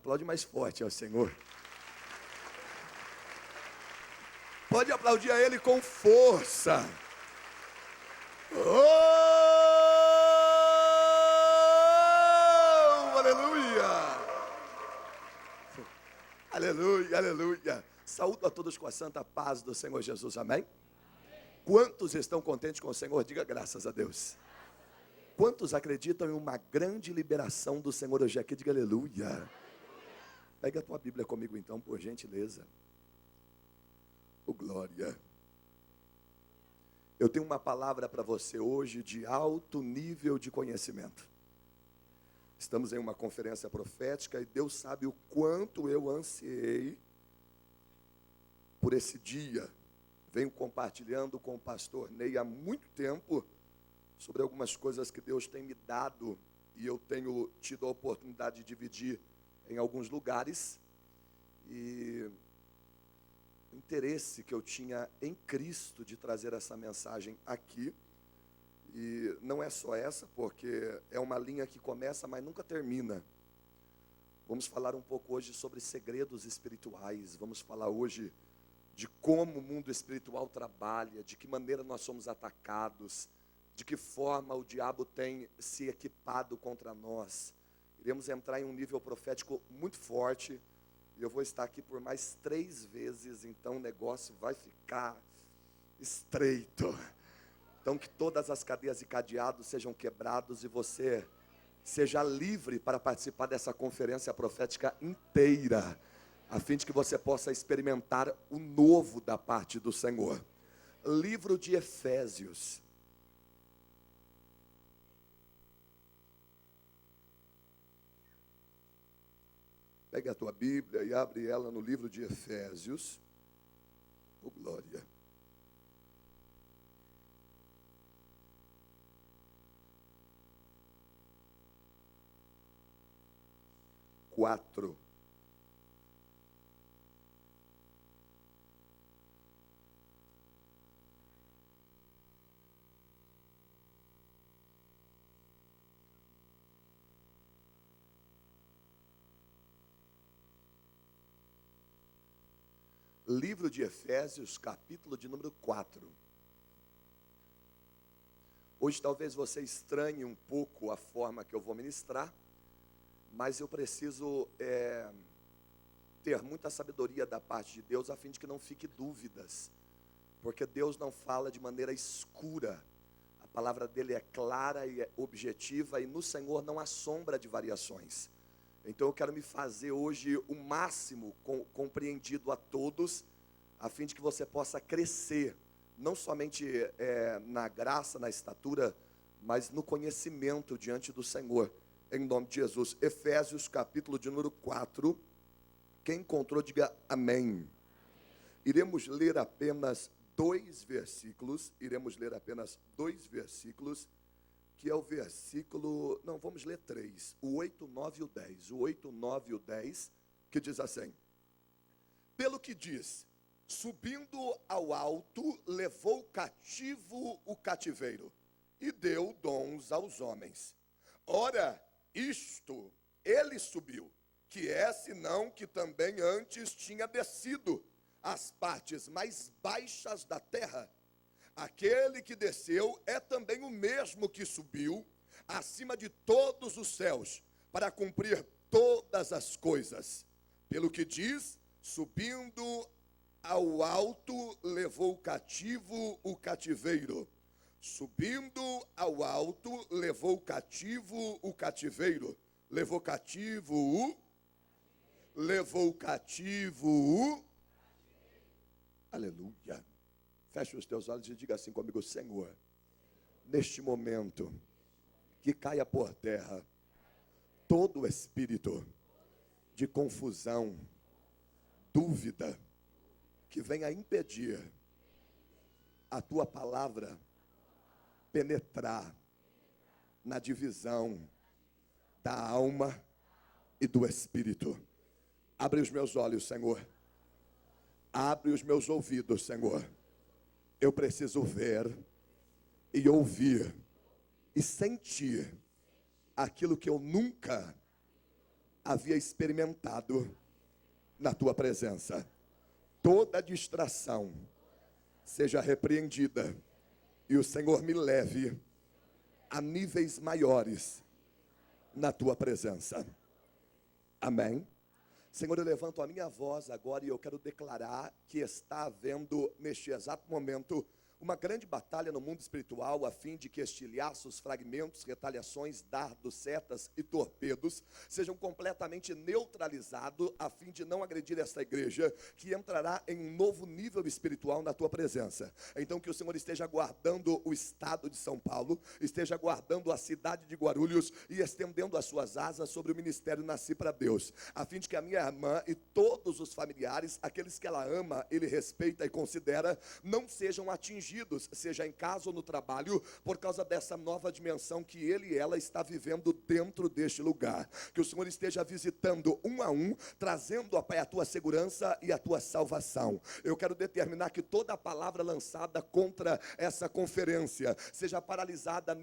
Aplaude mais forte ao Senhor. Pode aplaudir a Ele com força. Oh, aleluia. Aleluia, aleluia. Saúdo a todos com a santa paz do Senhor Jesus, amém? Quantos estão contentes com o Senhor? Diga graças a Deus. Quantos acreditam em uma grande liberação do Senhor hoje aqui? Diga aleluia. Pega a tua Bíblia comigo então, por gentileza. Oh, glória. Eu tenho uma palavra para você hoje de alto nível de conhecimento. Estamos em uma conferência profética e Deus sabe o quanto eu ansiei por esse dia. Venho compartilhando com o pastor Ney há muito tempo sobre algumas coisas que Deus tem me dado e eu tenho tido a oportunidade de dividir em alguns lugares. E o interesse que eu tinha em Cristo de trazer essa mensagem aqui. E não é só essa, porque é uma linha que começa, mas nunca termina. Vamos falar um pouco hoje sobre segredos espirituais. Vamos falar hoje de como o mundo espiritual trabalha, de que maneira nós somos atacados, de que forma o diabo tem se equipado contra nós. Iremos entrar em um nível profético muito forte. E eu vou estar aqui por mais 3 vezes, então o negócio vai ficar estreito. Então que todas as cadeias e cadeados sejam quebrados e você seja livre para participar dessa conferência profética inteira, a fim de que você possa experimentar o novo da parte do Senhor. Livro de Efésios. Pegue a tua Bíblia e abre ela no livro de Efésios. Oh, glória. Quatro. Livro de Efésios, capítulo de número 4. Hoje talvez você estranhe um pouco a forma que eu vou ministrar, mas eu preciso ter muita sabedoria da parte de Deus, a fim de que não fique dúvidas, porque Deus não fala de maneira escura, a palavra dele é clara e é objetiva, e no Senhor não há sombra de variações. Então eu quero me fazer hoje o máximo compreendido a todos, a fim de que você possa crescer, não somente na graça, na estatura, mas no conhecimento diante do Senhor, em nome de Jesus. Efésios capítulo de número 4, quem encontrou diga amém. Iremos ler apenas 2 versículos, que é o versículo, não, vamos ler 3, o 8, 9 e o 10. O 8, 9 e o 10, que diz assim: pelo que diz, subindo ao alto, levou cativo o cativeiro, e deu dons aos homens. Ora, isto ele subiu, que é senão que também antes tinha descido às partes mais baixas da terra. Aquele que desceu é também o mesmo que subiu acima de todos os céus, para cumprir todas as coisas. Pelo que diz, subindo ao alto, levou cativo o cativeiro. Subindo ao alto, levou cativo o cativeiro. Levou cativo o... Aleluia. Feche os teus olhos e diga assim comigo: Senhor, neste momento, que caia por terra todo o espírito de confusão, dúvida, que venha impedir a tua palavra penetrar na divisão da alma e do espírito. Abre os meus olhos, Senhor. Abre os meus ouvidos, Senhor. Eu preciso ver e ouvir e sentir aquilo que eu nunca havia experimentado na tua presença. Toda distração seja repreendida e o Senhor me leve a níveis maiores na tua presença. Amém? Senhor, eu levanto a minha voz agora e eu quero declarar que está havendo neste exato momento uma grande batalha no mundo espiritual, a fim de que estilhaços, fragmentos, retaliações, dardos, setas e torpedos sejam completamente neutralizados, a fim de não agredir esta igreja, que entrará em um novo nível espiritual na tua presença. Então que o Senhor esteja guardando o estado de São Paulo, esteja guardando a cidade de Guarulhos e estendendo as suas asas sobre o ministério Nasci para Deus, a fim de que a minha irmã e todos os familiares, aqueles que ela ama, ele respeita e considera, não sejam atingidos, seja em casa ou no trabalho, por causa dessa nova dimensão que ele e ela está vivendo dentro deste lugar. Que o Senhor esteja visitando um a um, trazendo, ó Pai, a tua segurança e a tua salvação. Eu quero determinar que toda a palavra lançada contra essa conferência seja paralisada,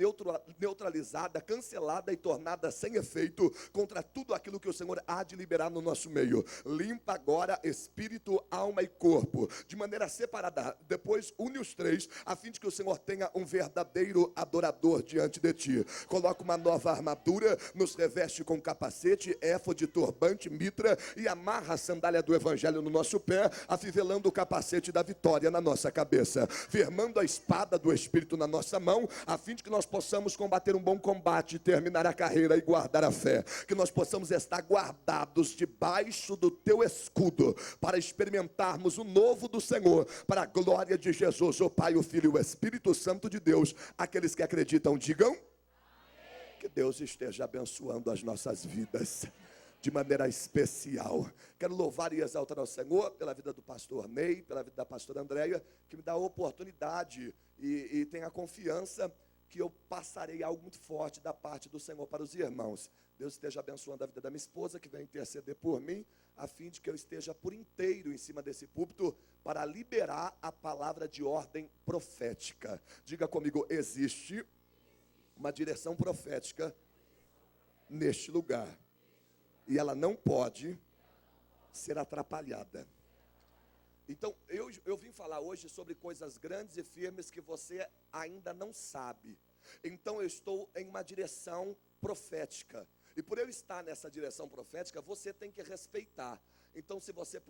neutralizada, cancelada e tornada sem efeito contra tudo aquilo que o Senhor há de liberar no nosso meio. Limpa agora espírito, alma e corpo, de maneira separada. Depois une os três, a fim de que o Senhor tenha um verdadeiro adorador diante de ti. Coloca uma nova armadura, nos reveste com capacete, éfode, turbante, mitra e amarra a sandália do evangelho no nosso pé, afivelando o capacete da vitória na nossa cabeça, firmando a espada do Espírito na nossa mão, a fim de que nós possamos combater um bom combate, terminar a carreira e guardar a fé. Que nós possamos estar guardados debaixo do teu escudo, para experimentarmos o novo do Senhor, para a glória de Jesus, o Pai, o Filho e o Espírito Santo de Deus. Aqueles que acreditam, digam. Amém. Que Deus esteja abençoando as nossas vidas de maneira especial. Quero louvar e exaltar ao Senhor pela vida do pastor Ney, pela vida da pastora Andréia, que me dá a oportunidade e tem a confiança que eu passarei algo muito forte da parte do Senhor para os irmãos. Deus esteja abençoando a vida da minha esposa, que vem interceder por mim, a fim de que eu esteja por inteiro em cima desse púlpito para liberar a palavra de ordem profética. Diga comigo, existe uma direção profética neste lugar, e ela não pode ser atrapalhada. Então, eu vim falar hoje sobre coisas grandes e firmes que você ainda não sabe. Então, eu estou em uma direção profética. E por eu estar nessa direção profética, você tem que respeitar. Então, se você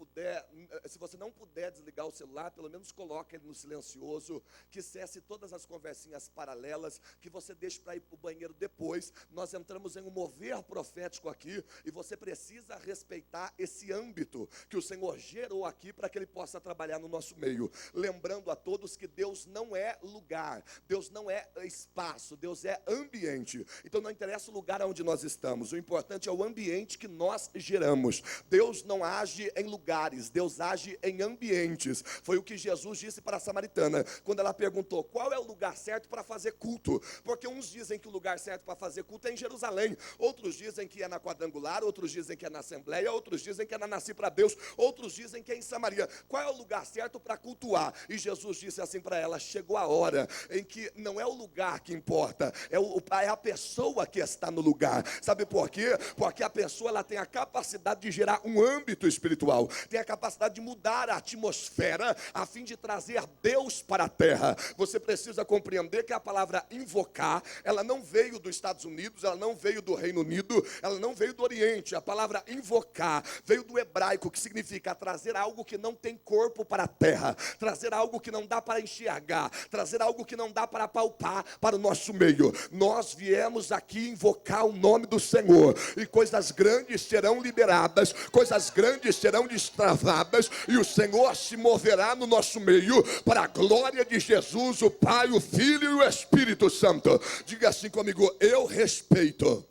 não puder desligar o celular, pelo menos coloque ele no silencioso, que cesse todas as conversinhas paralelas, que você deixe para ir para o banheiro depois. Nós entramos em um mover profético aqui, e você precisa respeitar esse âmbito que o Senhor gerou aqui, para que Ele possa trabalhar no nosso meio. Lembrando a todos que Deus não é lugar, Deus não é espaço, Deus é ambiente. Então não interessa o lugar onde nós estamos, o importante é o ambiente que nós geramos. Deus não age em lugares, Deus age em ambientes. Foi o que Jesus disse para a samaritana, quando ela perguntou qual é o lugar certo para fazer culto, porque uns dizem que o lugar certo para fazer culto é em Jerusalém, outros dizem que é na Quadrangular, outros dizem que é na Assembleia, outros dizem que é na Nasci para Deus, outros dizem que é em Samaria. Qual é o lugar certo para cultuar? E Jesus disse assim para ela, chegou a hora em que não é o lugar que importa, é a pessoa que está no lugar. Sabe por quê? Porque a pessoa, ela tem a capacidade de gerar um âmbito espiritual, tem a capacidade de mudar a atmosfera, a fim de trazer Deus para a terra. Você precisa compreender que a palavra invocar, ela não veio dos Estados Unidos, ela não veio do Reino Unido, ela não veio do Oriente. A palavra invocar veio do hebraico, que significa trazer algo que não tem corpo para a terra, trazer algo que não dá para enxergar, trazer algo que não dá para palpar para o nosso meio. Nós viemos aqui invocar o nome do Senhor, e coisas grandes serão liberadas, coisas grandes serão destravadas, e o Senhor se moverá no nosso meio, para a glória de Jesus, o Pai, o Filho e o Espírito Santo. Diga assim comigo, eu respeito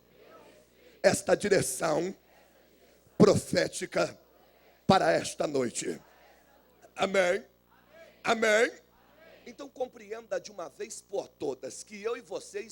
esta direção profética para esta noite. Amém? Amém? Então compreenda de uma vez por todas que eu e você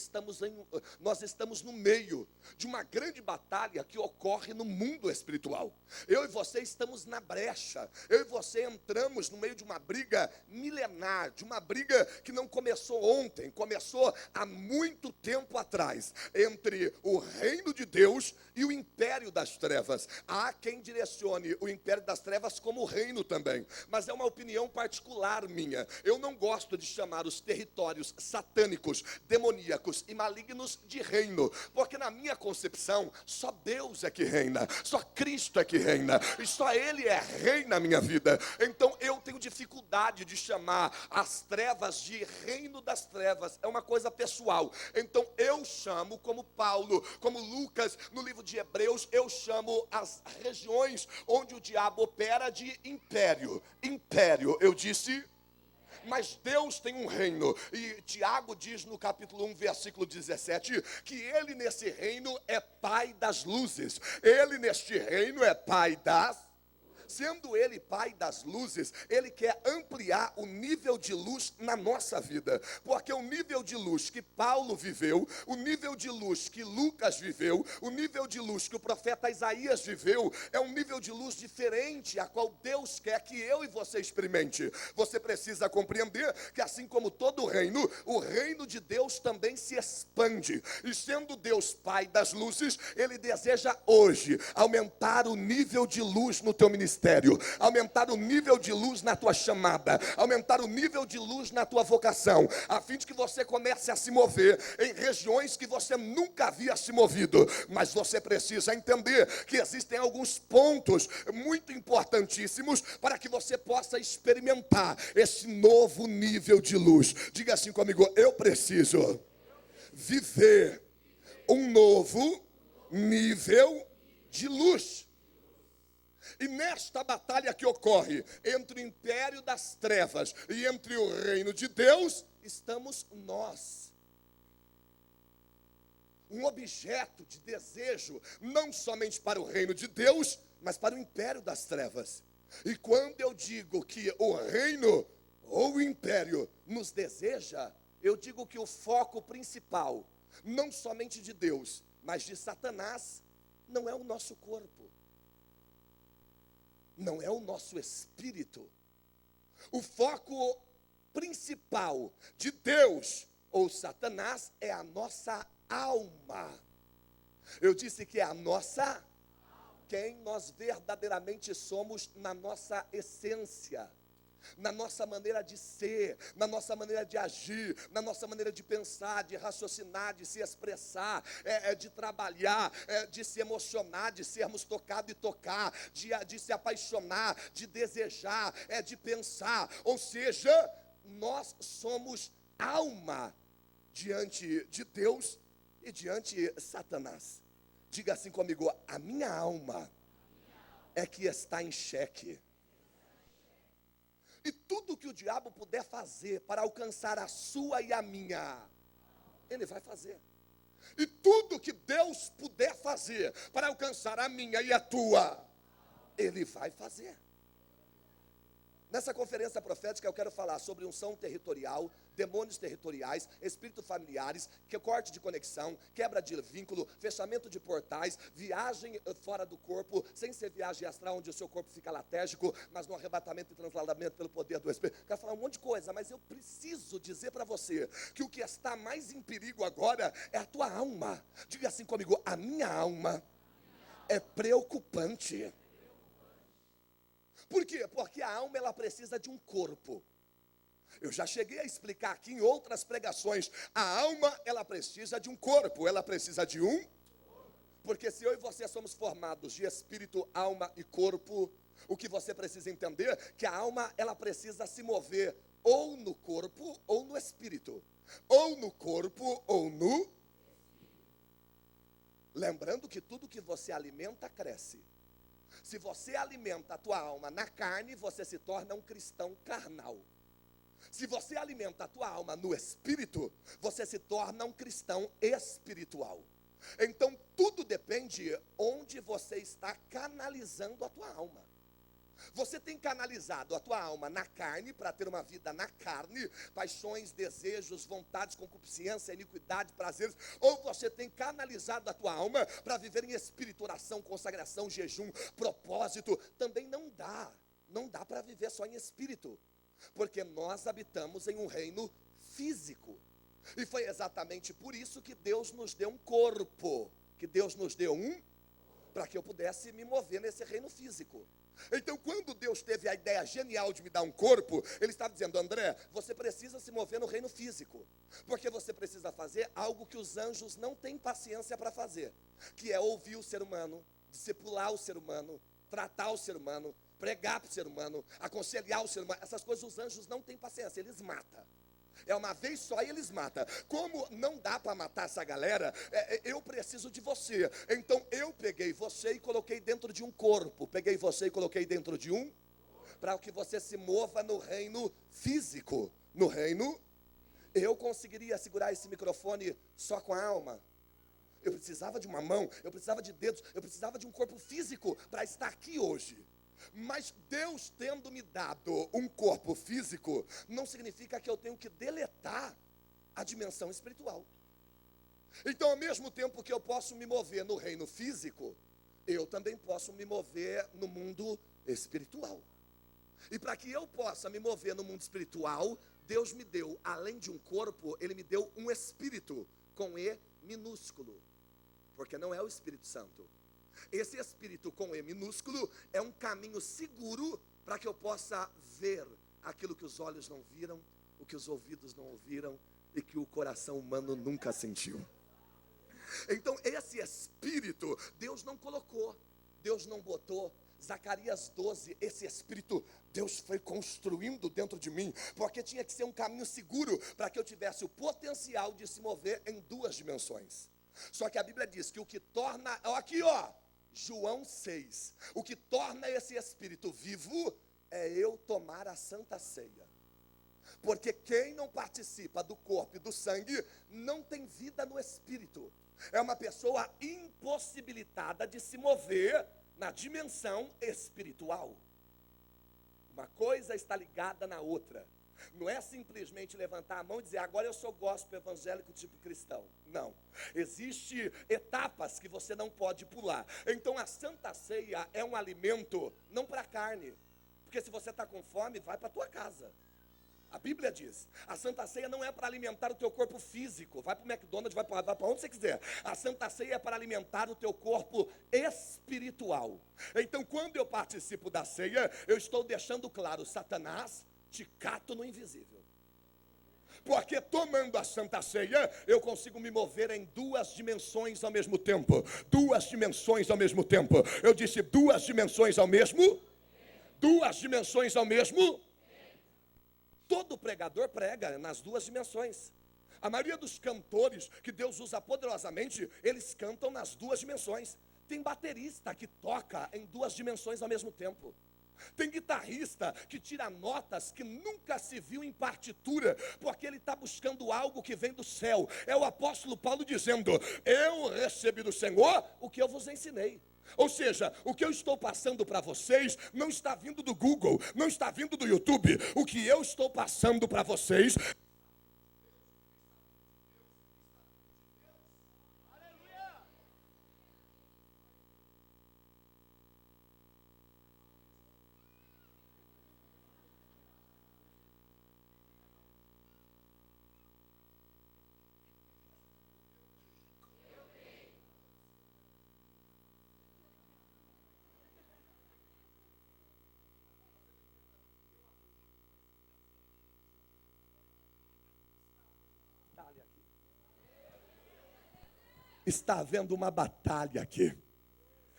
nós estamos no meio de uma grande batalha que ocorre no mundo espiritual. Eu e você estamos na brecha. Eu e você entramos no meio de uma briga milenar, de uma briga que não começou ontem, começou há muito tempo atrás, entre o reino de Deus e o império das trevas. Há quem direcione o império das trevas como reino também, mas é uma opinião particular minha. Eu não gosto de chamar os territórios satânicos, demoníacos e malignos de reino, porque na minha concepção, só Deus é que reina, só Cristo é que reina, e só Ele é rei na minha vida. Então eu tenho dificuldade de chamar as trevas de reino das trevas, é uma coisa pessoal. Então eu chamo, como Paulo, como Lucas, no livro de Hebreus, eu chamo as regiões onde o diabo opera de império. Império, eu disse... Mas Deus tem um reino, e Tiago diz no capítulo 1, versículo 17, que Ele nesse reino é Pai das luzes, Ele neste reino é Pai das... Sendo Ele Pai das luzes, Ele quer ampliar o nível de luz na nossa vida, porque o nível de luz que Paulo viveu, o nível de luz que Lucas viveu, o nível de luz que o profeta Isaías viveu, é um nível de luz diferente, a qual Deus quer que eu e você experimente. Você precisa compreender que assim como todo reino, o reino de Deus também se expande, e sendo Deus Pai das luzes, Ele deseja hoje aumentar o nível de luz no teu ministério, aumentar o nível de luz na tua chamada, aumentar o nível de luz na tua vocação, a fim de que você comece a se mover em regiões que você nunca havia se movido. Mas você precisa entender que existem alguns pontos muito importantíssimos para que você possa experimentar esse novo nível de luz. Diga assim comigo: eu preciso viver um novo nível de luz. E nesta batalha que ocorre entre o império das trevas e entre o reino de Deus, estamos nós. Um objeto de desejo, não somente para o reino de Deus, mas para o império das trevas. E quando eu digo que o reino ou o império nos deseja, eu digo que o foco principal, não somente de Deus, mas de Satanás, não é o nosso corpo. Não é o nosso espírito. O foco principal de Deus ou Satanás é a nossa alma. Eu disse que é a nossa, quem nós verdadeiramente somos na nossa essência, na nossa maneira de ser, na nossa maneira de agir, na nossa maneira de pensar, de raciocinar, de se expressar, de trabalhar, de se emocionar, de sermos tocados e tocar, de se apaixonar, de desejar, de pensar. Ou seja, nós somos alma diante de Deus e diante de Satanás. Diga assim comigo: a minha alma é que está em xeque. E tudo que o diabo puder fazer para alcançar a sua e a minha, ele vai fazer. E tudo que Deus puder fazer para alcançar a minha e a tua, ele vai fazer. Nessa conferência profética eu quero falar sobre unção territorial, demônios territoriais, espíritos familiares, corte de conexão, quebra de vínculo, fechamento de portais, viagem fora do corpo, sem ser viagem astral, onde o seu corpo fica latérgico, mas no arrebatamento e transladamento pelo poder do Espírito. Quero falar um monte de coisa, mas eu preciso dizer para você que o que está mais em perigo agora é a tua alma. Diga assim comigo: a minha alma é preocupante. Por quê? Porque a alma, ela precisa de um corpo. Eu já cheguei a explicar aqui em outras pregações. A alma, ela precisa de um corpo. Ela precisa de um... Porque se eu e você somos formados de espírito, alma e corpo, o que você precisa entender é que a alma, ela precisa se mover ou no corpo ou no espírito. Ou no corpo ou no... Lembrando que tudo que você alimenta, cresce. Se você alimenta a tua alma na carne, você se torna um cristão carnal. Se você alimenta a tua alma no espírito, você se torna um cristão espiritual. Então tudo depende onde você está canalizando a tua alma. Você tem canalizado a tua alma na carne, para ter uma vida na carne, paixões, desejos, vontades, concupiscência, iniquidade, prazeres, ou você tem canalizado a tua alma para viver em espírito, oração, consagração, jejum, propósito. Também não dá para viver só em espírito, porque nós habitamos em um reino físico, e foi exatamente por isso que Deus nos deu um corpo, para que eu pudesse me mover nesse reino físico. Então, quando Deus teve a ideia genial de me dar um corpo, Ele estava dizendo: André, você precisa se mover no reino físico, porque você precisa fazer algo que os anjos não têm paciência para fazer, que é ouvir o ser humano, discipular o ser humano, tratar o ser humano, pregar para o ser humano, aconselhar o ser humano. Essas coisas os anjos não têm paciência, eles matam. É uma vez só e eles matam. Como não dá para matar essa galera, eu preciso de você. Então eu peguei você e coloquei dentro de um corpo. Para que você se mova no reino físico. No reino, eu conseguiria segurar esse microfone só com a alma? Eu precisava de uma mão, eu precisava de dedos, eu precisava de um corpo físico para estar aqui hoje. Mas Deus tendo me dado um corpo físico, não significa que eu tenho que deletar a dimensão espiritual. Então, ao mesmo tempo que eu posso me mover no reino físico, eu também posso me mover no mundo espiritual. E para que eu possa me mover no mundo espiritual, Deus me deu, além de um corpo, Ele me deu um espírito, com E minúsculo, porque não é o Espírito Santo. Esse espírito com E minúsculo é um caminho seguro para que eu possa ver aquilo que os olhos não viram, o que os ouvidos não ouviram e que o coração humano nunca sentiu. Então esse espírito Deus não colocou, Deus não botou. Zacarias 12, esse espírito Deus foi construindo dentro de mim, porque tinha que ser um caminho seguro para que eu tivesse o potencial de se mover em duas dimensões. Só que a Bíblia diz que o que torna, aqui ó, João 6, o que torna esse espírito vivo é eu tomar a santa ceia. Porque quem não participa do corpo e do sangue não tem vida no espírito. É uma pessoa impossibilitada de se mover na dimensão espiritual. Uma coisa está ligada na outra. Não é simplesmente levantar a mão e dizer: agora eu sou gospel evangélico tipo cristão. Não. Existem etapas que você não pode pular. Então a Santa Ceia é um alimento não para a carne. Porque se você está com fome, vai para a tua casa. A Bíblia diz: a Santa Ceia não é para alimentar o teu corpo físico. Vai para o McDonald's, vai para onde você quiser. A Santa Ceia é para alimentar o teu corpo espiritual. Então quando eu participo da ceia, eu estou deixando claro: Satanás, te cato no invisível. Porque tomando a Santa Ceia, eu consigo me mover em duas dimensões ao mesmo tempo. Duas dimensões ao mesmo tempo. Eu disse duas dimensões ao mesmo? Duas dimensões ao mesmo? Todo pregador prega nas duas dimensões. A maioria dos cantores que Deus usa poderosamente, eles cantam nas duas dimensões. Tem baterista que toca em duas dimensões ao mesmo tempo. Tem guitarrista que tira notas que nunca se viu em partitura, porque ele está buscando algo que vem do céu. É o apóstolo Paulo dizendo: eu recebi do Senhor o que eu vos ensinei. Ou seja, o que eu estou passando para vocês não está vindo do Google, não está vindo do YouTube. O que eu estou passando para vocês está havendo uma batalha aqui.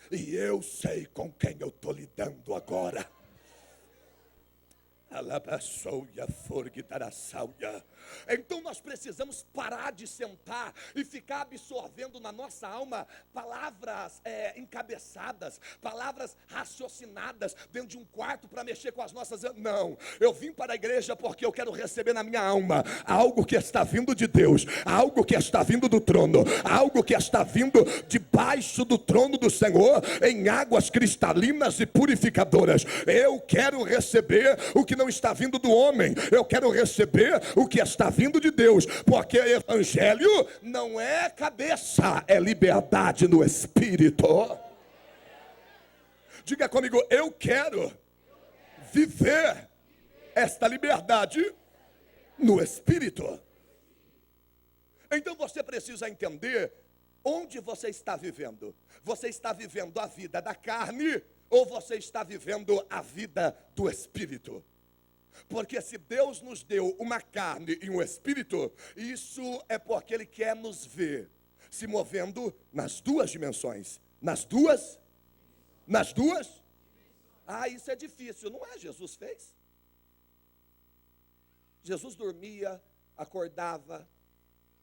E eu sei com quem eu estou lidando agora. Então nós precisamos parar de sentar e ficar absorvendo na nossa alma palavras encabeçadas, palavras raciocinadas dentro de um quarto para mexer com as nossas. Não, eu vim para a igreja porque eu quero receber na minha alma algo que está vindo de Deus, algo que está vindo do trono, algo que está vindo de debaixo do trono do Senhor, em águas cristalinas e purificadoras. Eu quero receber o que não está vindo do homem, eu quero receber o que está vindo de Deus, porque evangelho não é cabeça, é liberdade no Espírito. Diga comigo, eu quero viver esta liberdade no Espírito. Então você precisa entender onde você está vivendo. Você está vivendo a vida da carne ou você está vivendo a vida do Espírito? Porque se Deus nos deu uma carne e um espírito, isso é porque Ele quer nos ver se movendo nas duas dimensões. Nas duas? Ah, isso é difícil, não é? Jesus fez. Jesus dormia, acordava,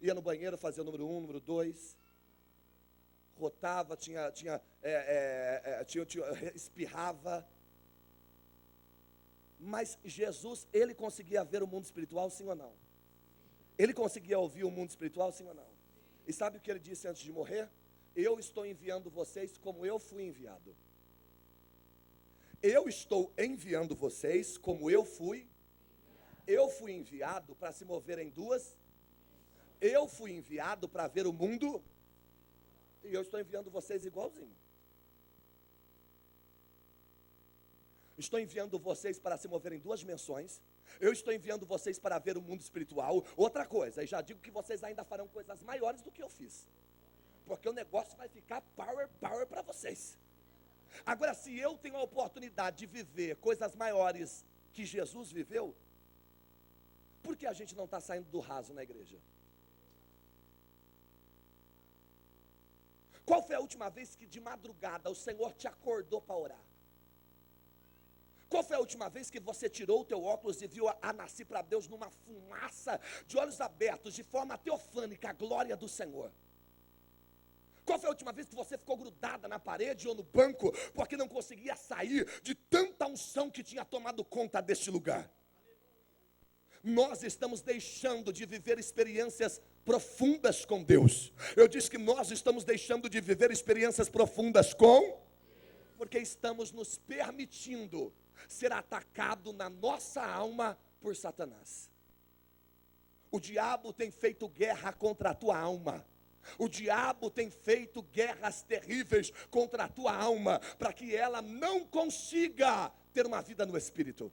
ia no banheiro fazer o número 1, número 2, rotava, espirrava. Mas Jesus, ele conseguia ver o mundo espiritual, sim ou não? Ele conseguia ouvir o mundo espiritual, sim ou não? E sabe o que ele disse antes de morrer? Eu estou enviando vocês como eu fui enviado. Eu estou enviando vocês como eu fui. Eu fui enviado para se mover em duas. Eu fui enviado para ver o mundo. E eu estou enviando vocês igualzinho. Estou enviando vocês para se mover em duas dimensões. Eu estou enviando vocês para ver o mundo espiritual. Outra coisa, e já digo que vocês ainda farão coisas maiores do que eu fiz. Porque o negócio vai ficar power para vocês. Agora, se eu tenho a oportunidade de viver coisas maiores que Jesus viveu, por que a gente não está saindo do raso na igreja? Qual foi a última vez que de madrugada o Senhor te acordou para orar? Qual foi a última vez que você tirou o teu óculos e viu a nascer para Deus numa fumaça, de olhos abertos, de forma teofânica, a glória do Senhor? Qual foi a última vez que você ficou grudada na parede ou no banco, porque não conseguia sair de tanta unção que tinha tomado conta deste lugar? Nós estamos deixando de viver experiências profundas com Deus. Eu disse que nós estamos deixando de viver experiências profundas porque estamos nos permitindo ser atacado na nossa alma por Satanás. O diabo tem feito guerra contra a tua alma. O diabo tem feito guerras terríveis contra a tua alma, para que ela não consiga ter uma vida no Espírito.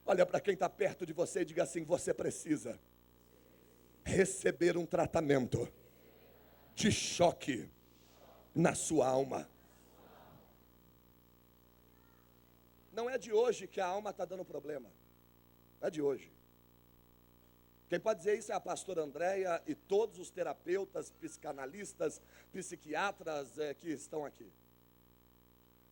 Olha para quem está perto de você e diga assim: você precisa receber um tratamento de choque na sua alma. Não é de hoje que a alma está dando problema. Não é de hoje. Quem pode dizer isso é a pastora Andréia e todos os terapeutas, psicanalistas, psiquiatras que estão aqui.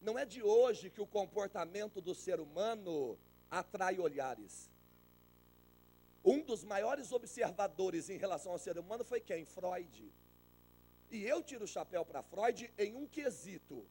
Não é de hoje que o comportamento do ser humano atrai olhares. Um dos maiores observadores em relação ao ser humano foi quem? Freud. E eu tiro o chapéu para Freud em um quesito.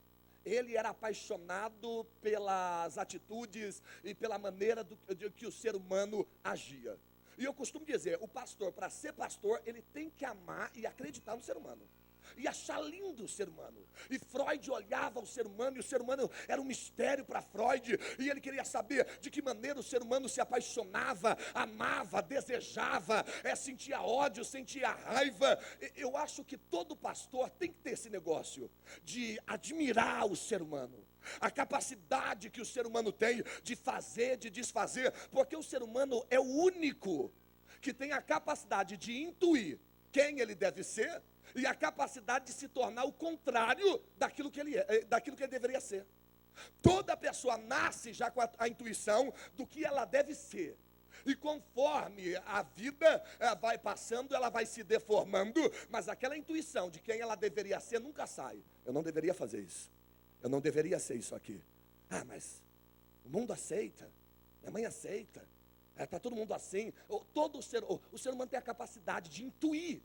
Ele era apaixonado pelas atitudes e pela maneira que o ser humano agia. E eu costumo dizer, o pastor, para ser pastor, ele tem que amar e acreditar no ser humano. E achar lindo o ser humano. E Freud olhava o ser humano, e o ser humano era um mistério para Freud. E ele queria saber de que maneira o ser humano se apaixonava, amava, desejava, sentia ódio, sentia raiva. Eu acho que todo pastor tem que ter esse negócio de admirar o ser humano. A capacidade que o ser humano tem de fazer, de desfazer, porque o ser humano é o único que tem a capacidade de intuir quem ele deve ser e a capacidade de se tornar o contrário daquilo que ele é, daquilo que ele deveria ser. Toda pessoa nasce já com a intuição do que ela deve ser. E conforme a vida vai passando, ela vai se deformando, mas aquela intuição de quem ela deveria ser nunca sai. Eu não deveria fazer isso. Eu não deveria ser isso aqui. Ah, mas o mundo aceita, minha mãe aceita, está todo mundo assim. O ser humano tem a capacidade de intuir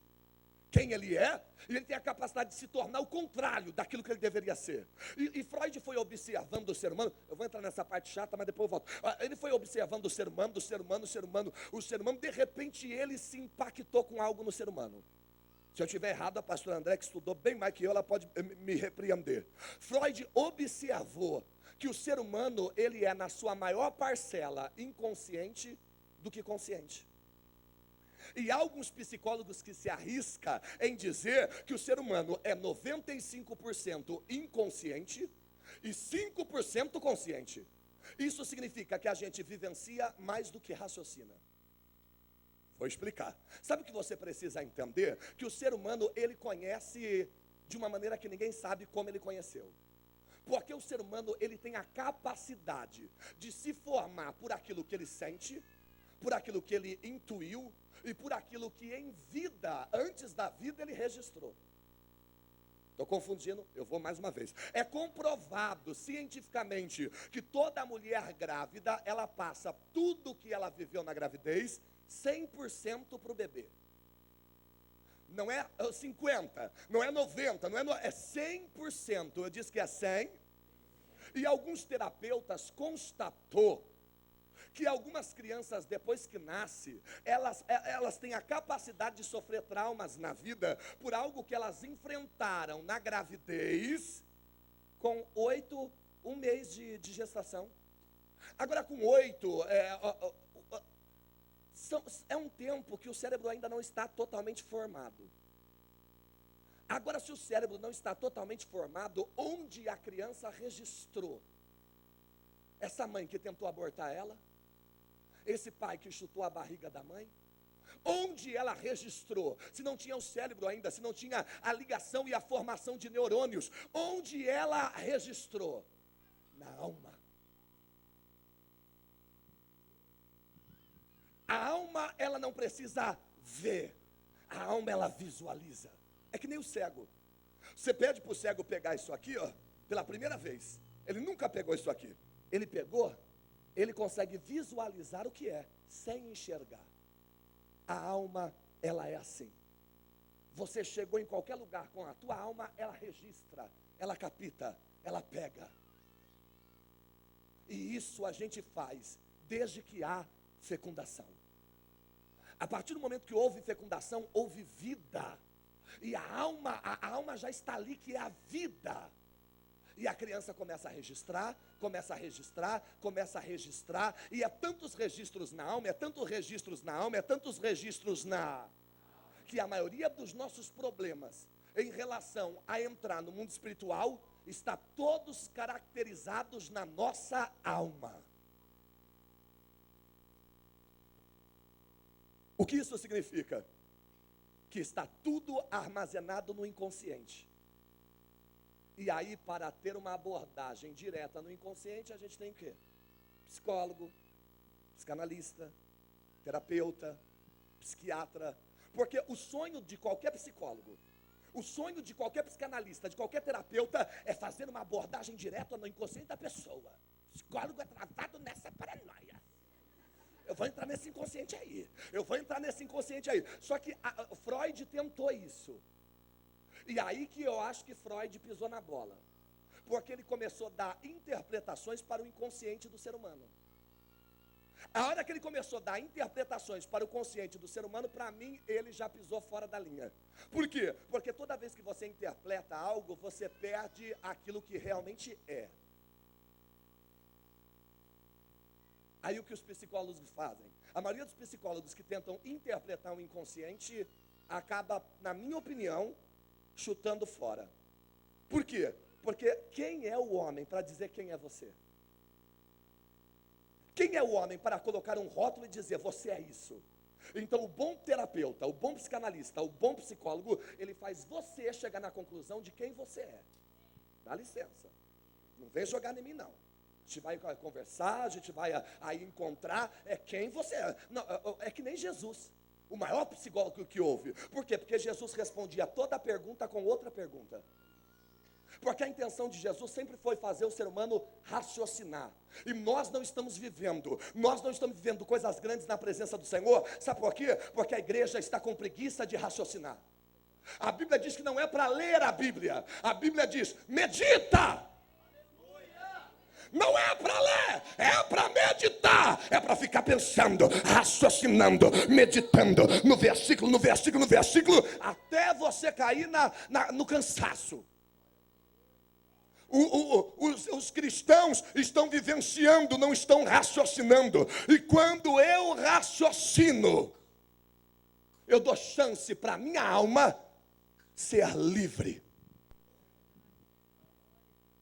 quem ele é, e ele tem a capacidade de se tornar o contrário daquilo que ele deveria ser. E Freud foi observando o ser humano, eu vou entrar nessa parte chata, mas depois eu volto. Ele foi observando o ser humano, de repente ele se impactou com algo no ser humano. Se eu estiver errado, a pastora André, que estudou bem mais que eu, ela pode me repreender. Freud observou que o ser humano, ele é na sua maior parcela inconsciente do que consciente. E há alguns psicólogos que se arriscam em dizer que o ser humano é 95% inconsciente e 5% consciente. Isso significa que a gente vivencia mais do que raciocina. Vou explicar. Sabe o que você precisa entender? Que o ser humano, ele conhece de uma maneira que ninguém sabe como ele conheceu. Porque o ser humano, ele tem a capacidade de se formar por aquilo que ele sente, por aquilo que ele intuiu e por aquilo que em vida, antes da vida, ele registrou. Estou confundindo, eu vou mais uma vez. É comprovado cientificamente que toda mulher grávida, ela passa tudo que ela viveu na gravidez 100% para o bebê. Não é 50%, não é 90%, é 100%. Eu disse que é 100%. E alguns terapeutas constatou que algumas crianças, depois que nascem, elas têm a capacidade de sofrer traumas na vida por algo que elas enfrentaram na gravidez, com 1 mês de gestação. Agora, com 8, é um tempo que o cérebro ainda não está totalmente formado. Agora, se o cérebro não está totalmente formado, onde a criança registrou? Essa mãe que tentou abortar ela? Esse pai que chutou a barriga da mãe? Onde ela registrou? Se não tinha o cérebro ainda, se não tinha a ligação e a formação de neurônios, onde ela registrou? Na alma. A alma, ela não precisa ver. A alma, ela visualiza. É que nem o cego. Você pede para o cego pegar isso aqui, ó, pela primeira vez. Ele nunca pegou isso aqui. Ele pegou, ele consegue visualizar o que é, sem enxergar. A alma, ela é assim. Você chegou em qualquer lugar com a tua alma, ela registra, ela capta, ela pega. E isso a gente faz desde que há fecundação. A partir do momento que houve fecundação, houve vida. E a alma já está ali, que é a vida. E a criança começa a registrar, começa a registrar, começa a registrar. E é tantos registros na alma, é tantos registros na alma, é tantos registros na... que a maioria dos nossos problemas em relação a entrar no mundo espiritual está todos caracterizados na nossa alma. O que isso significa? Que está tudo armazenado no inconsciente. E aí, para ter uma abordagem direta no inconsciente, a gente tem o quê? Psicólogo, psicanalista, terapeuta, psiquiatra. Porque o sonho de qualquer psicólogo, o sonho de qualquer psicanalista, de qualquer terapeuta, é fazer uma abordagem direta no inconsciente da pessoa. O psicólogo é travado nessa paranoia. Eu vou entrar nesse inconsciente aí. Eu vou entrar nesse inconsciente aí. Só que Freud tentou isso. E aí que eu acho que Freud pisou na bola. Porque ele começou a dar interpretações para o inconsciente do ser humano. A hora que ele começou a dar interpretações para o consciente do ser humano, para mim, ele já pisou fora da linha. Por quê? Porque toda vez que você interpreta algo, você perde aquilo que realmente é. Aí o que os psicólogos fazem? A maioria dos psicólogos que tentam interpretar o inconsciente acaba, na minha opinião, chutando fora. Por quê? Porque quem é o homem para dizer quem é você? Quem é o homem para colocar um rótulo e dizer você é isso? Então o bom terapeuta, o bom psicanalista, o bom psicólogo, ele faz você chegar na conclusão de quem você é. Dá licença. Não vem jogar em mim não. A gente vai conversar, a gente vai aí encontrar quem você é. Não, é que nem Jesus, o maior psicólogo que houve. Por quê? Porque Jesus respondia toda pergunta com outra pergunta. Porque a intenção de Jesus sempre foi fazer o ser humano raciocinar. E nós não estamos vivendo coisas grandes na presença do Senhor. Sabe por quê? Porque a igreja está com preguiça de raciocinar. A Bíblia diz que não é para ler a Bíblia. A Bíblia diz, medita. Não é para ler, é para meditar. Dá é para ficar pensando, raciocinando, meditando no versículo, até você cair no cansaço. Os cristãos estão vivenciando, não estão raciocinando. E quando eu raciocino, eu dou chance para minha alma ser livre.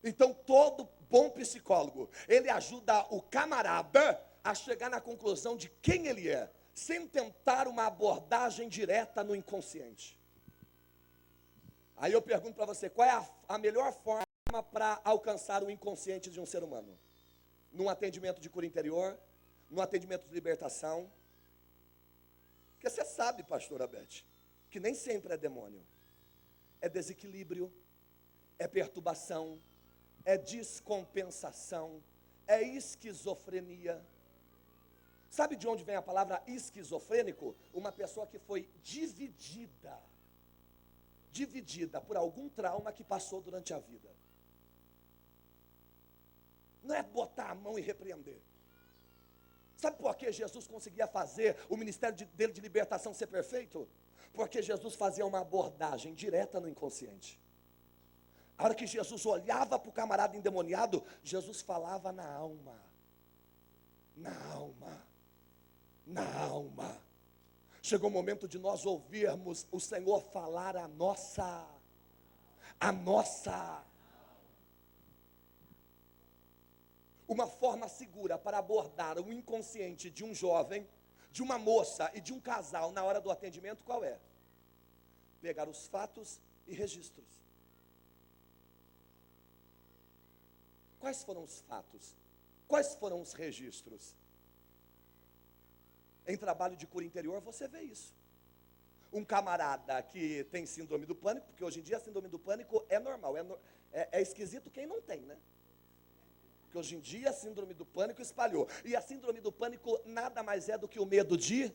Então todo bom psicólogo, ele ajuda o camarada a chegar na conclusão de quem ele é, sem tentar uma abordagem direta no inconsciente. Aí eu pergunto para você, qual é a melhor forma para alcançar o inconsciente de um ser humano? Num atendimento de cura interior, num atendimento de libertação. Porque você sabe, pastora Beth, que nem sempre é demônio. É desequilíbrio, é perturbação, é descompensação, é esquizofrenia. Sabe de onde vem a palavra esquizofrênico? Uma pessoa que foi dividida por algum trauma que passou durante a vida. Não é botar a mão e repreender. Sabe por que Jesus conseguia fazer o ministério dele de libertação ser perfeito? Porque Jesus fazia uma abordagem direta no inconsciente. A hora que Jesus olhava para o camarada endemoniado, Jesus falava na alma. Na alma. Na alma. Chegou o momento de nós ouvirmos o Senhor falar a nossa. Uma forma segura para abordar o inconsciente de um jovem, de uma moça e de um casal na hora do atendimento, qual é? Pegar os fatos e registros. Quais foram os fatos? Quais foram os registros? Em trabalho de cura interior você vê isso. Um camarada que tem síndrome do pânico, porque hoje em dia a síndrome do pânico é normal, é esquisito quem não tem, né? Porque hoje em dia a síndrome do pânico espalhou. E a síndrome do pânico nada mais é do que o medo de...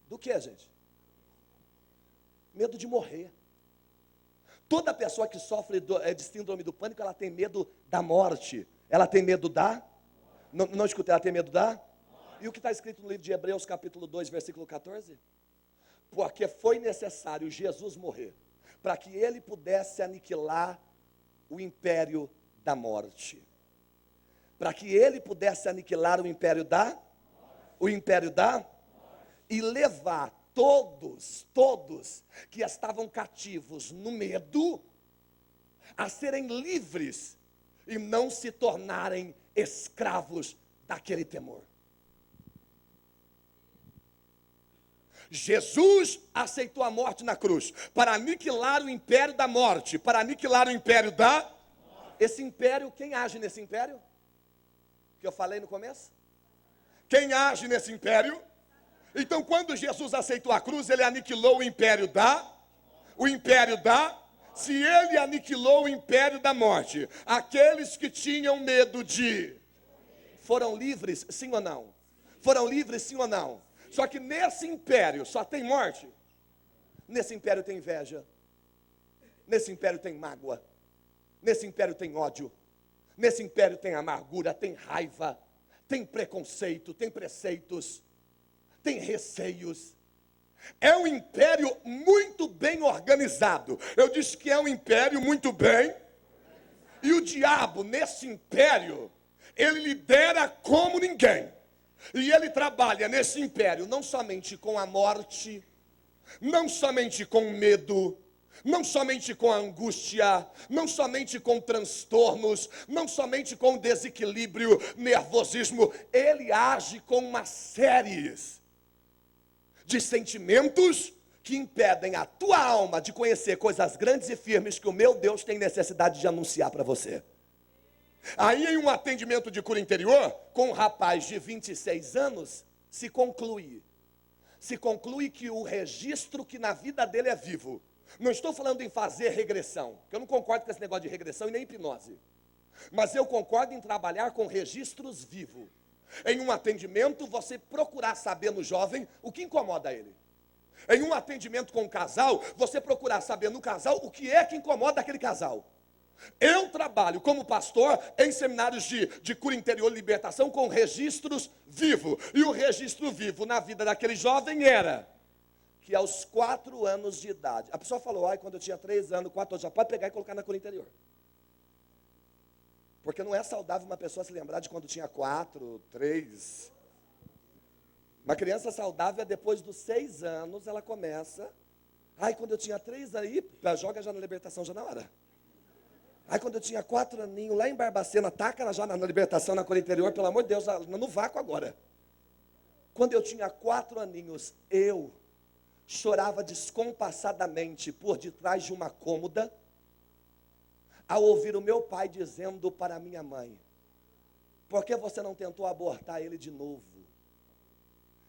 Do que, gente? Medo de morrer. Toda pessoa que sofre de síndrome do pânico, ela tem medo da morte. Ela tem medo da... Não escutei, ela tem medo da... E o que está escrito no livro de Hebreus, capítulo 2, versículo 14? Porque foi necessário Jesus morrer, para que ele pudesse aniquilar o império da morte. Para que ele pudesse aniquilar o império da... E levar todos que estavam cativos no medo, a serem livres e não se tornarem escravos daquele temor. Jesus aceitou a morte na cruz para aniquilar o império da morte, para aniquilar o império da... Esse império, quem age nesse império? Que eu falei no começo? Quem age nesse império? Então, quando Jesus aceitou a cruz, ele aniquilou o império da... Se ele aniquilou o império da morte, aqueles que tinham medo de... Foram livres, sim ou não? Foram livres, sim ou não? Só que nesse império só tem morte. Nesse império tem inveja. Nesse império tem mágoa. Nesse império tem ódio. Nesse império tem amargura, tem raiva, tem preconceito, tem preceitos, tem receios. É um império muito bem organizado. Eu disse que é um império muito bem. E o diabo, nesse império, ele lidera como ninguém. E ele trabalha nesse império não somente com a morte, não somente com medo, não somente com a angústia, não somente com transtornos, não somente com desequilíbrio, nervosismo. Ele age com uma série de sentimentos que impedem a tua alma de conhecer coisas grandes e firmes que o meu Deus tem necessidade de anunciar para você. Aí em um atendimento de cura interior, com um rapaz de 26 anos, se conclui que o registro que na vida dele é vivo. Não estou falando em fazer regressão, porque eu não concordo com esse negócio de regressão e nem hipnose. Mas eu concordo em trabalhar com registros vivos. Em um atendimento, você procurar saber no jovem o que incomoda ele. Em um atendimento com um casal, você procurar saber no casal o que é que incomoda aquele casal. Eu trabalho como pastor em seminários de cura interior e libertação com registros vivos. E o registro vivo na vida daquele jovem era que aos 4 anos de idade, a pessoa falou, quando eu tinha 3 anos, 4 anos, já pode pegar e colocar na cura interior. Porque não é saudável uma pessoa se lembrar de quando tinha 4, 3. Uma criança saudável é depois dos 6 anos, ela começa. Quando eu tinha 3 aí, joga já na libertação já na hora. Quando eu tinha 4 aninhos, lá em Barbacena, taca já na libertação, na cor interior, pelo amor de Deus, no vácuo agora. Quando eu tinha 4 aninhos, eu chorava descompassadamente por detrás de uma cômoda, ao ouvir o meu pai dizendo para minha mãe, por que você não tentou abortar ele de novo?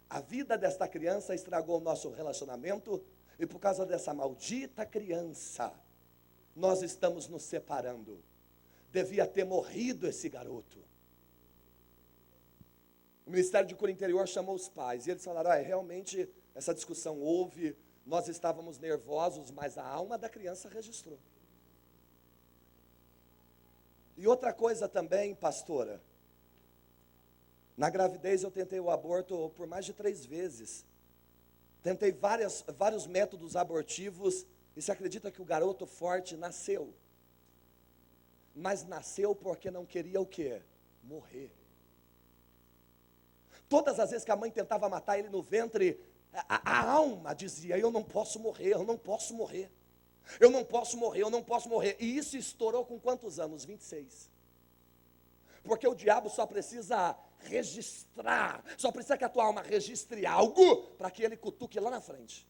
A vida desta criança estragou o nosso relacionamento, e por causa dessa maldita criança, nós estamos nos separando. Devia ter morrido esse garoto. O Ministério de Cura Interior chamou os pais, e eles falaram, realmente, essa discussão houve, nós estávamos nervosos, mas a alma da criança registrou. E outra coisa também, pastora, na gravidez eu tentei o aborto por mais de 3 vezes. Tentei vários métodos abortivos, e se acredita que o garoto forte nasceu. Mas nasceu porque não queria o quê? Morrer. Todas as vezes que a mãe tentava matar ele no ventre, a alma dizia, eu não posso morrer, eu não posso morrer. Eu não posso morrer, eu não posso morrer. E isso estourou com quantos anos? 26. Porque o diabo só precisa registrar, só precisa que a tua alma registre algo, para que ele cutuque lá na frente.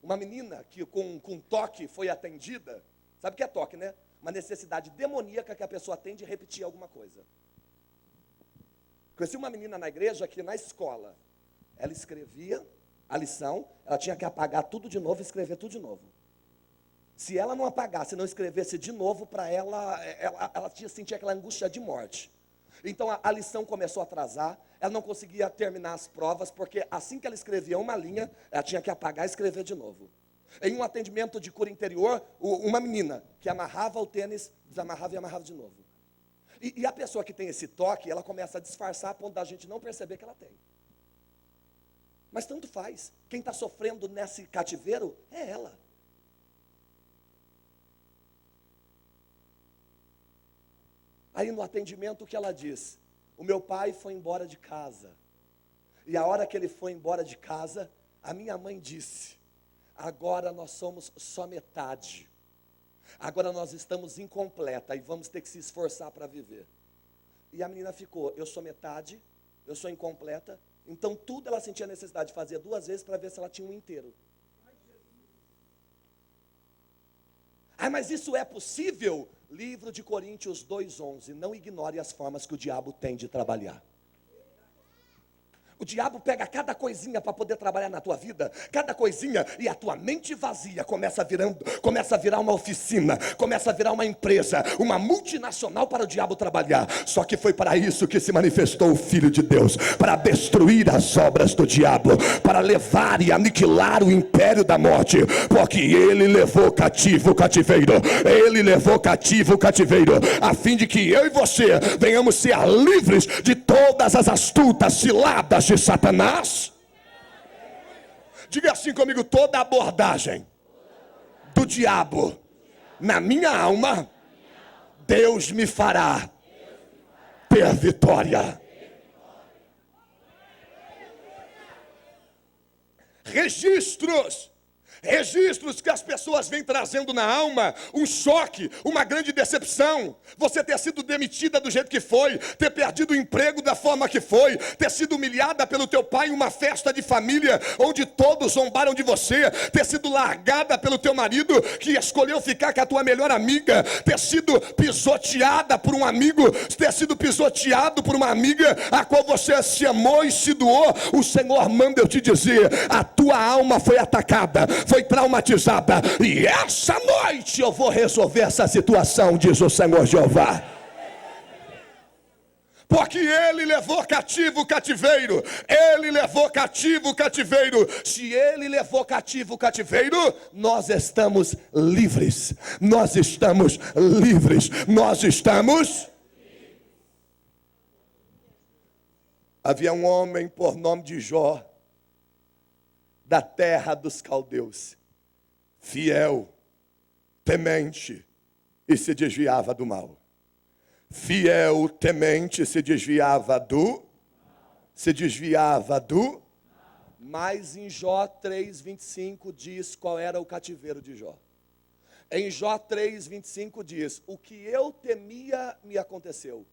Uma menina que com toque foi atendida, sabe o que é toque, né? Uma necessidade demoníaca que a pessoa tem de repetir alguma coisa. Conheci uma menina na igreja que na escola, ela escrevia a lição, ela tinha que apagar tudo de novo e escrever tudo de novo. Se ela não apagasse, não escrevesse de novo, para ela sentia aquela angústia de morte. Então a lição começou a atrasar, ela não conseguia terminar as provas, porque assim que ela escrevia uma linha, ela tinha que apagar e escrever de novo. Em um atendimento de cura interior, uma menina que amarrava o tênis, desamarrava e amarrava de novo. E a pessoa que tem esse toque, ela começa a disfarçar a ponto da gente não perceber que ela tem. Mas tanto faz. Quem está sofrendo nesse cativeiro é ela. Aí no atendimento o que ela diz? O meu pai foi embora de casa. E a hora que ele foi embora de casa, a minha mãe disse, agora nós somos só metade. Agora nós estamos incompleta e vamos ter que se esforçar para viver. E a menina ficou, eu sou metade, eu sou incompleta. Então tudo ela sentia necessidade de fazer 2 vezes para ver se ela tinha um inteiro. Mas isso é possível? Livro de Coríntios 2:11, não ignore as formas que o diabo tem de trabalhar. O diabo pega cada coisinha para poder trabalhar na tua vida, cada coisinha, e a tua mente vazia começa a virar uma oficina, começa a virar uma empresa, uma multinacional para o diabo trabalhar. Só que foi para isso que se manifestou o Filho de Deus, para destruir as obras do diabo, para levar e aniquilar o império da morte, porque ele levou cativo o cativeiro, a fim de que eu e você venhamos ser livres de todas as astutas ciladas de Satanás. Diga assim comigo, toda abordagem do diabo na minha alma, Deus me fará ter vitória. Registros que as pessoas vêm trazendo na alma, um choque, uma grande decepção, você ter sido demitida do jeito que foi, ter perdido o emprego da forma que foi, ter sido humilhada pelo teu pai em uma festa de família, onde todos zombaram de você, ter sido largada pelo teu marido, que escolheu ficar com a tua melhor amiga, ter sido pisoteada por um amigo, ter sido pisoteado por uma amiga, a qual você se amou e se doou. O Senhor manda eu te dizer, a tua alma foi atacada, foi traumatizada, e essa noite eu vou resolver essa situação, diz o Senhor Jeová. porque ele levou cativo o cativeiro. Ele levou cativo o cativeiro. Se ele levou cativo o cativeiro, nós estamos livres. Nós estamos livres. Nós estamos. Havia um homem por nome de Jó, da terra dos caldeus, fiel, temente, e se desviava do mal. Fiel, temente, se desviava do. Mas em Jó 3:25 diz qual era o cativeiro de Jó. Em Jó 3:25 diz: o que eu temia me aconteceu,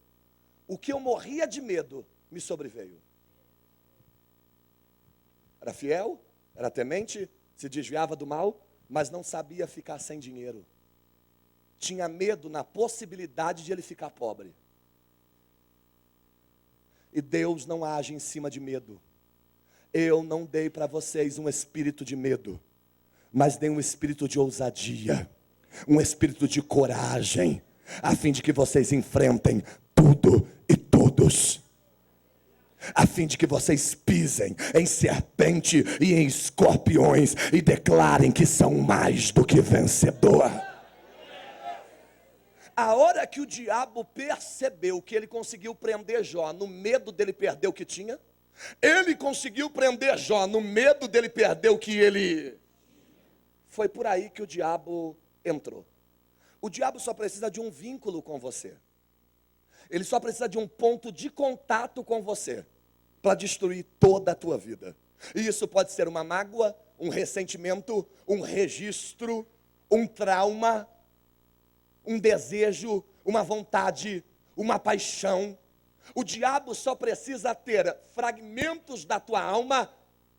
o que eu morria de medo me sobreveio. Era fiel, era temente, se desviava do mal, mas não sabia ficar sem dinheiro. Tinha medo na possibilidade de ele ficar pobre. E Deus não age em cima de medo. Eu não dei para vocês um espírito de medo, mas dei um espírito de ousadia, um espírito de coragem, a fim de que vocês enfrentem tudo e todos. A fim de que vocês pisem em serpente e em escorpiões e declarem que são mais do que vencedor. A hora que o diabo percebeu que ele conseguiu prender Jó no medo dele perder o que tinha, ele conseguiu prender Jó no medo dele perder o que ele... Foi por aí que o diabo entrou. O diabo só precisa de um vínculo com você. Ele só precisa de um ponto de contato com você para destruir toda a tua vida. E isso pode ser uma mágoa, um ressentimento, um registro, um trauma, um desejo, uma vontade, uma paixão. O diabo só precisa ter fragmentos da tua alma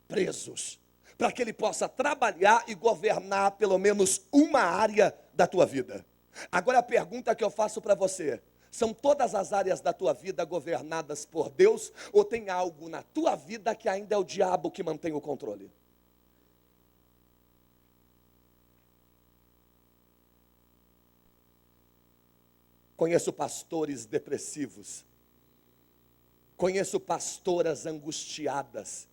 presos, para que ele possa trabalhar e governar pelo menos uma área da tua vida. Agora a pergunta que eu faço para você: são todas as áreas da tua vida governadas por Deus, ou tem algo na tua vida que ainda é o diabo que mantém o controle? Conheço pastores depressivos, conheço pastoras angustiadas,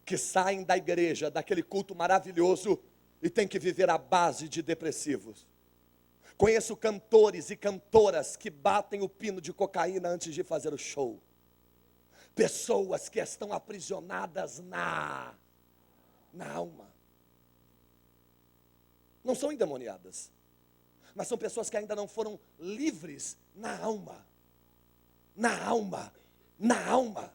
que saem da igreja, daquele culto maravilhoso, e têm que viver à base de depressivos. Conheço cantores e cantoras que batem o pino de cocaína antes de fazer o show. Pessoas que estão aprisionadas na alma. Não são endemoniadas, mas são pessoas que ainda não foram livres na alma. Na alma. Na alma.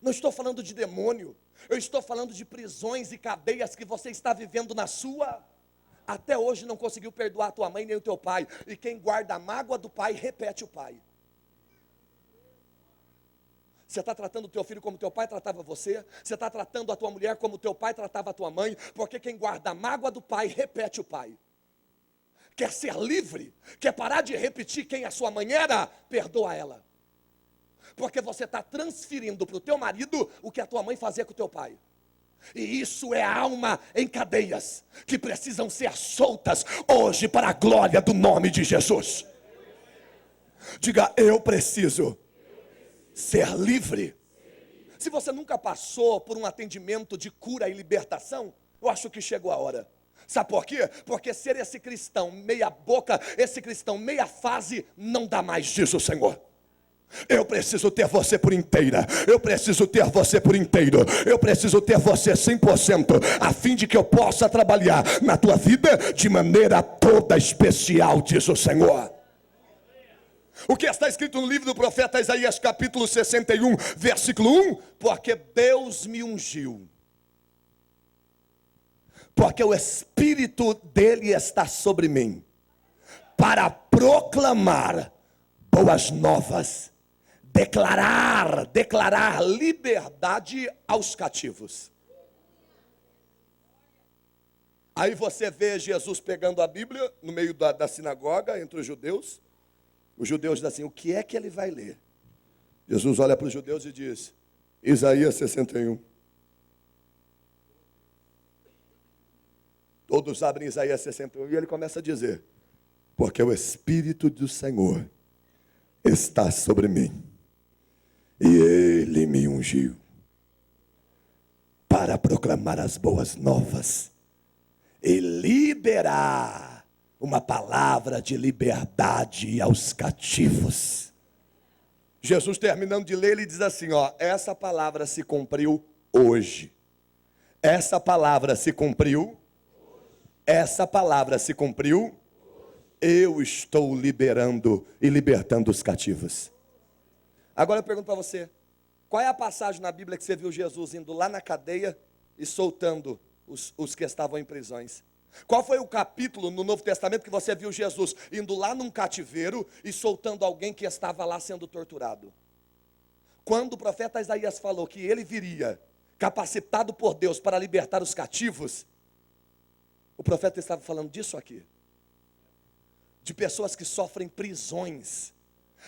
Não estou falando de demônio. Eu estou falando de prisões e cadeias que você está vivendo na sua. Até hoje não conseguiu perdoar a tua mãe nem o teu pai. E quem guarda a mágoa do pai, repete o pai. Você está tratando o teu filho como teu pai tratava você? Você está tratando a tua mulher como teu pai tratava a tua mãe? Porque quem guarda a mágoa do pai, repete o pai. Quer ser livre? Quer parar de repetir quem a sua mãe era? Perdoa ela. Porque você está transferindo para o teu marido o que a tua mãe fazia com o teu pai. E isso é alma em cadeias, que precisam ser soltas hoje para a glória do nome de Jesus. Diga: eu preciso ser livre. Se você nunca passou por um atendimento de cura e libertação, eu acho que chegou a hora. Sabe por quê? Porque ser esse cristão meia boca, esse cristão meia fase, não dá mais, diz o Senhor. Eu preciso ter você por inteira. Eu preciso ter você por inteiro. Eu preciso ter você 100%, a fim de que eu possa trabalhar na tua vida de maneira toda especial, diz o Senhor. O que está escrito no livro do profeta Isaías, capítulo 61, versículo 1: porque Deus me ungiu, porque o Espírito dele está sobre mim, para proclamar boas novas, declarar liberdade aos cativos. Aí você vê Jesus pegando a Bíblia no meio da sinagoga, entre os judeus. Os judeus dizem assim: o que é que ele vai ler? Jesus olha para os judeus e diz: Isaías 61. Todos abrem Isaías 61 e ele começa a dizer: porque o Espírito do Senhor está sobre mim, e Ele me ungiu para proclamar as boas novas e liberar uma palavra de liberdade aos cativos. Jesus, terminando de ler, ele diz assim, essa palavra se cumpriu hoje. Essa palavra se cumpriu. Essa palavra se cumpriu. Eu estou liberando e libertando os cativos. Agora eu pergunto para você, qual é a passagem na Bíblia que você viu Jesus indo lá na cadeia e soltando os que estavam em prisões? Qual foi o capítulo no Novo Testamento que você viu Jesus indo lá num cativeiro e soltando alguém que estava lá sendo torturado? Quando o profeta Isaías falou que ele viria capacitado por Deus para libertar os cativos, o profeta estava falando disso aqui. De pessoas que sofrem prisões,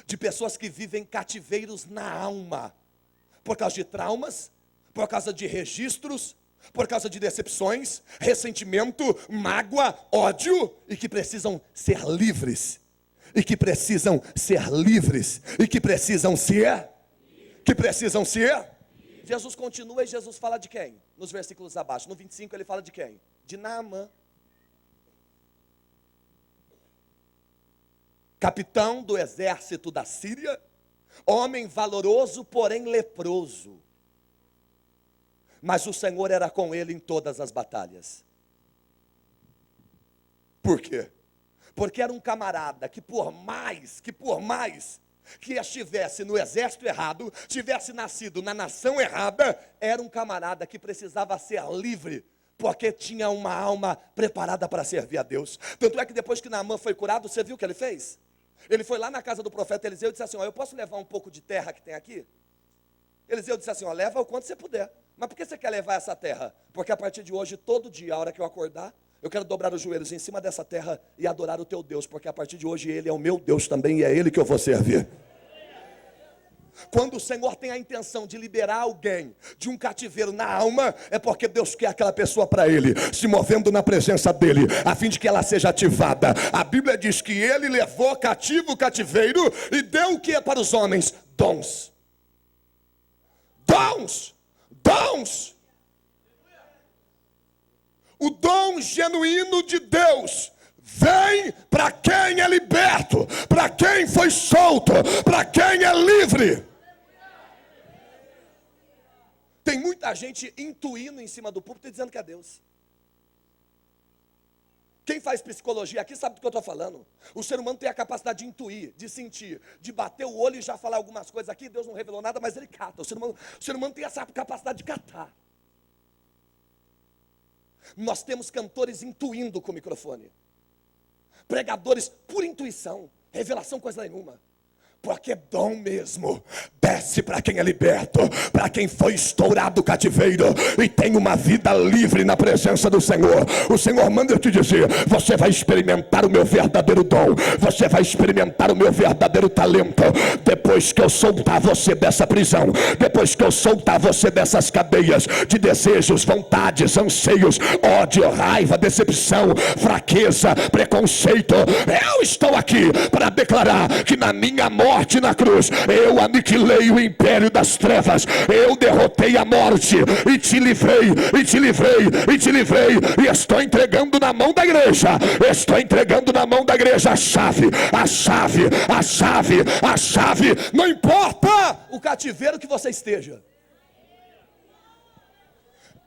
de pessoas que vivem cativeiros na alma, por causa de traumas, por causa de registros, por causa de decepções, ressentimento, mágoa, ódio, e que precisam ser livres, e que precisam ser livres, e que precisam ser, Jesus continua e Jesus fala de quem? Nos versículos abaixo, no 25 ele fala de quem? De Naamã, capitão do exército da Síria, homem valoroso, porém leproso. Mas o Senhor era com ele em todas as batalhas. Por quê? Porque era um camarada que por mais que estivesse no exército errado, tivesse nascido na nação errada, era um camarada que precisava ser livre, porque tinha uma alma preparada para servir a Deus. Tanto é que depois que Naamã foi curado, você viu o que ele fez? Ele foi lá na casa do profeta Eliseu e disse assim, eu posso levar um pouco de terra que tem aqui? Eliseu disse assim, leva o quanto você puder. Mas por que você quer levar essa terra? Porque a partir de hoje, todo dia, a hora que eu acordar, eu quero dobrar os joelhos em cima dessa terra e adorar o teu Deus, porque a partir de hoje Ele é o meu Deus também e é Ele que eu vou servir. Quando o Senhor tem a intenção de liberar alguém de um cativeiro na alma, é porque Deus quer aquela pessoa para Ele, se movendo na presença dEle, a fim de que ela seja ativada. A Bíblia diz que Ele levou cativo o cativeiro e deu o que para os homens? Dons. Dons. O dom genuíno de Deus vem para quem é liberto, para quem foi solto, para quem é livre. Tem muita gente intuindo em cima do púlpito e dizendo que é Deus. Quem faz psicologia aqui sabe do que eu estou falando. O ser humano tem a capacidade de intuir, de sentir, de bater o olho e já falar algumas coisas aqui. Deus não revelou nada, mas ele cata. O ser humano tem essa capacidade de catar. Nós temos cantores intuindo com o microfone. Pregadores por intuição. Revelação coisa nenhuma. Porque dom mesmo desce para quem é liberto, para quem foi estourado o cativeiro e tem uma vida livre na presença do Senhor. O Senhor manda eu te dizer, você vai experimentar o meu verdadeiro dom, você vai experimentar o meu verdadeiro talento, depois que eu soltar você dessa prisão, depois que eu soltar você dessas cadeias de desejos, vontades, anseios, ódio, raiva, decepção, fraqueza, preconceito. Eu estou aqui para declarar que na minha morte na cruz, eu aniquilei o império das trevas, eu derrotei a morte, e te livrei, e estou entregando na mão da igreja, a chave, não importa o cativeiro que você esteja.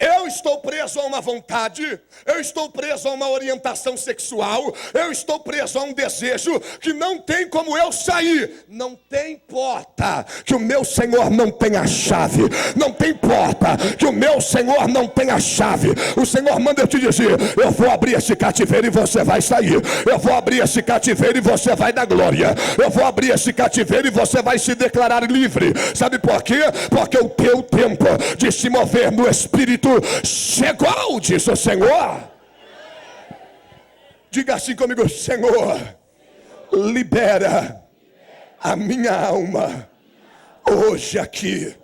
Eu estou preso a uma vontade, eu estou preso a uma orientação sexual, eu estou preso a um desejo que não tem como eu sair. Não tem porta que o meu Senhor não tenha a chave. Não tem porta que o meu Senhor não tenha a chave. O Senhor manda eu te dizer, eu vou abrir esse cativeiro e você vai sair. Eu vou abrir esse cativeiro e você vai dar glória. Eu vou abrir esse cativeiro e você vai se declarar livre. Sabe por quê? Porque o teu tempo de se mover no Espírito chegou, diz o Senhor. Diga assim comigo, Senhor, libera a minha alma hoje aqui.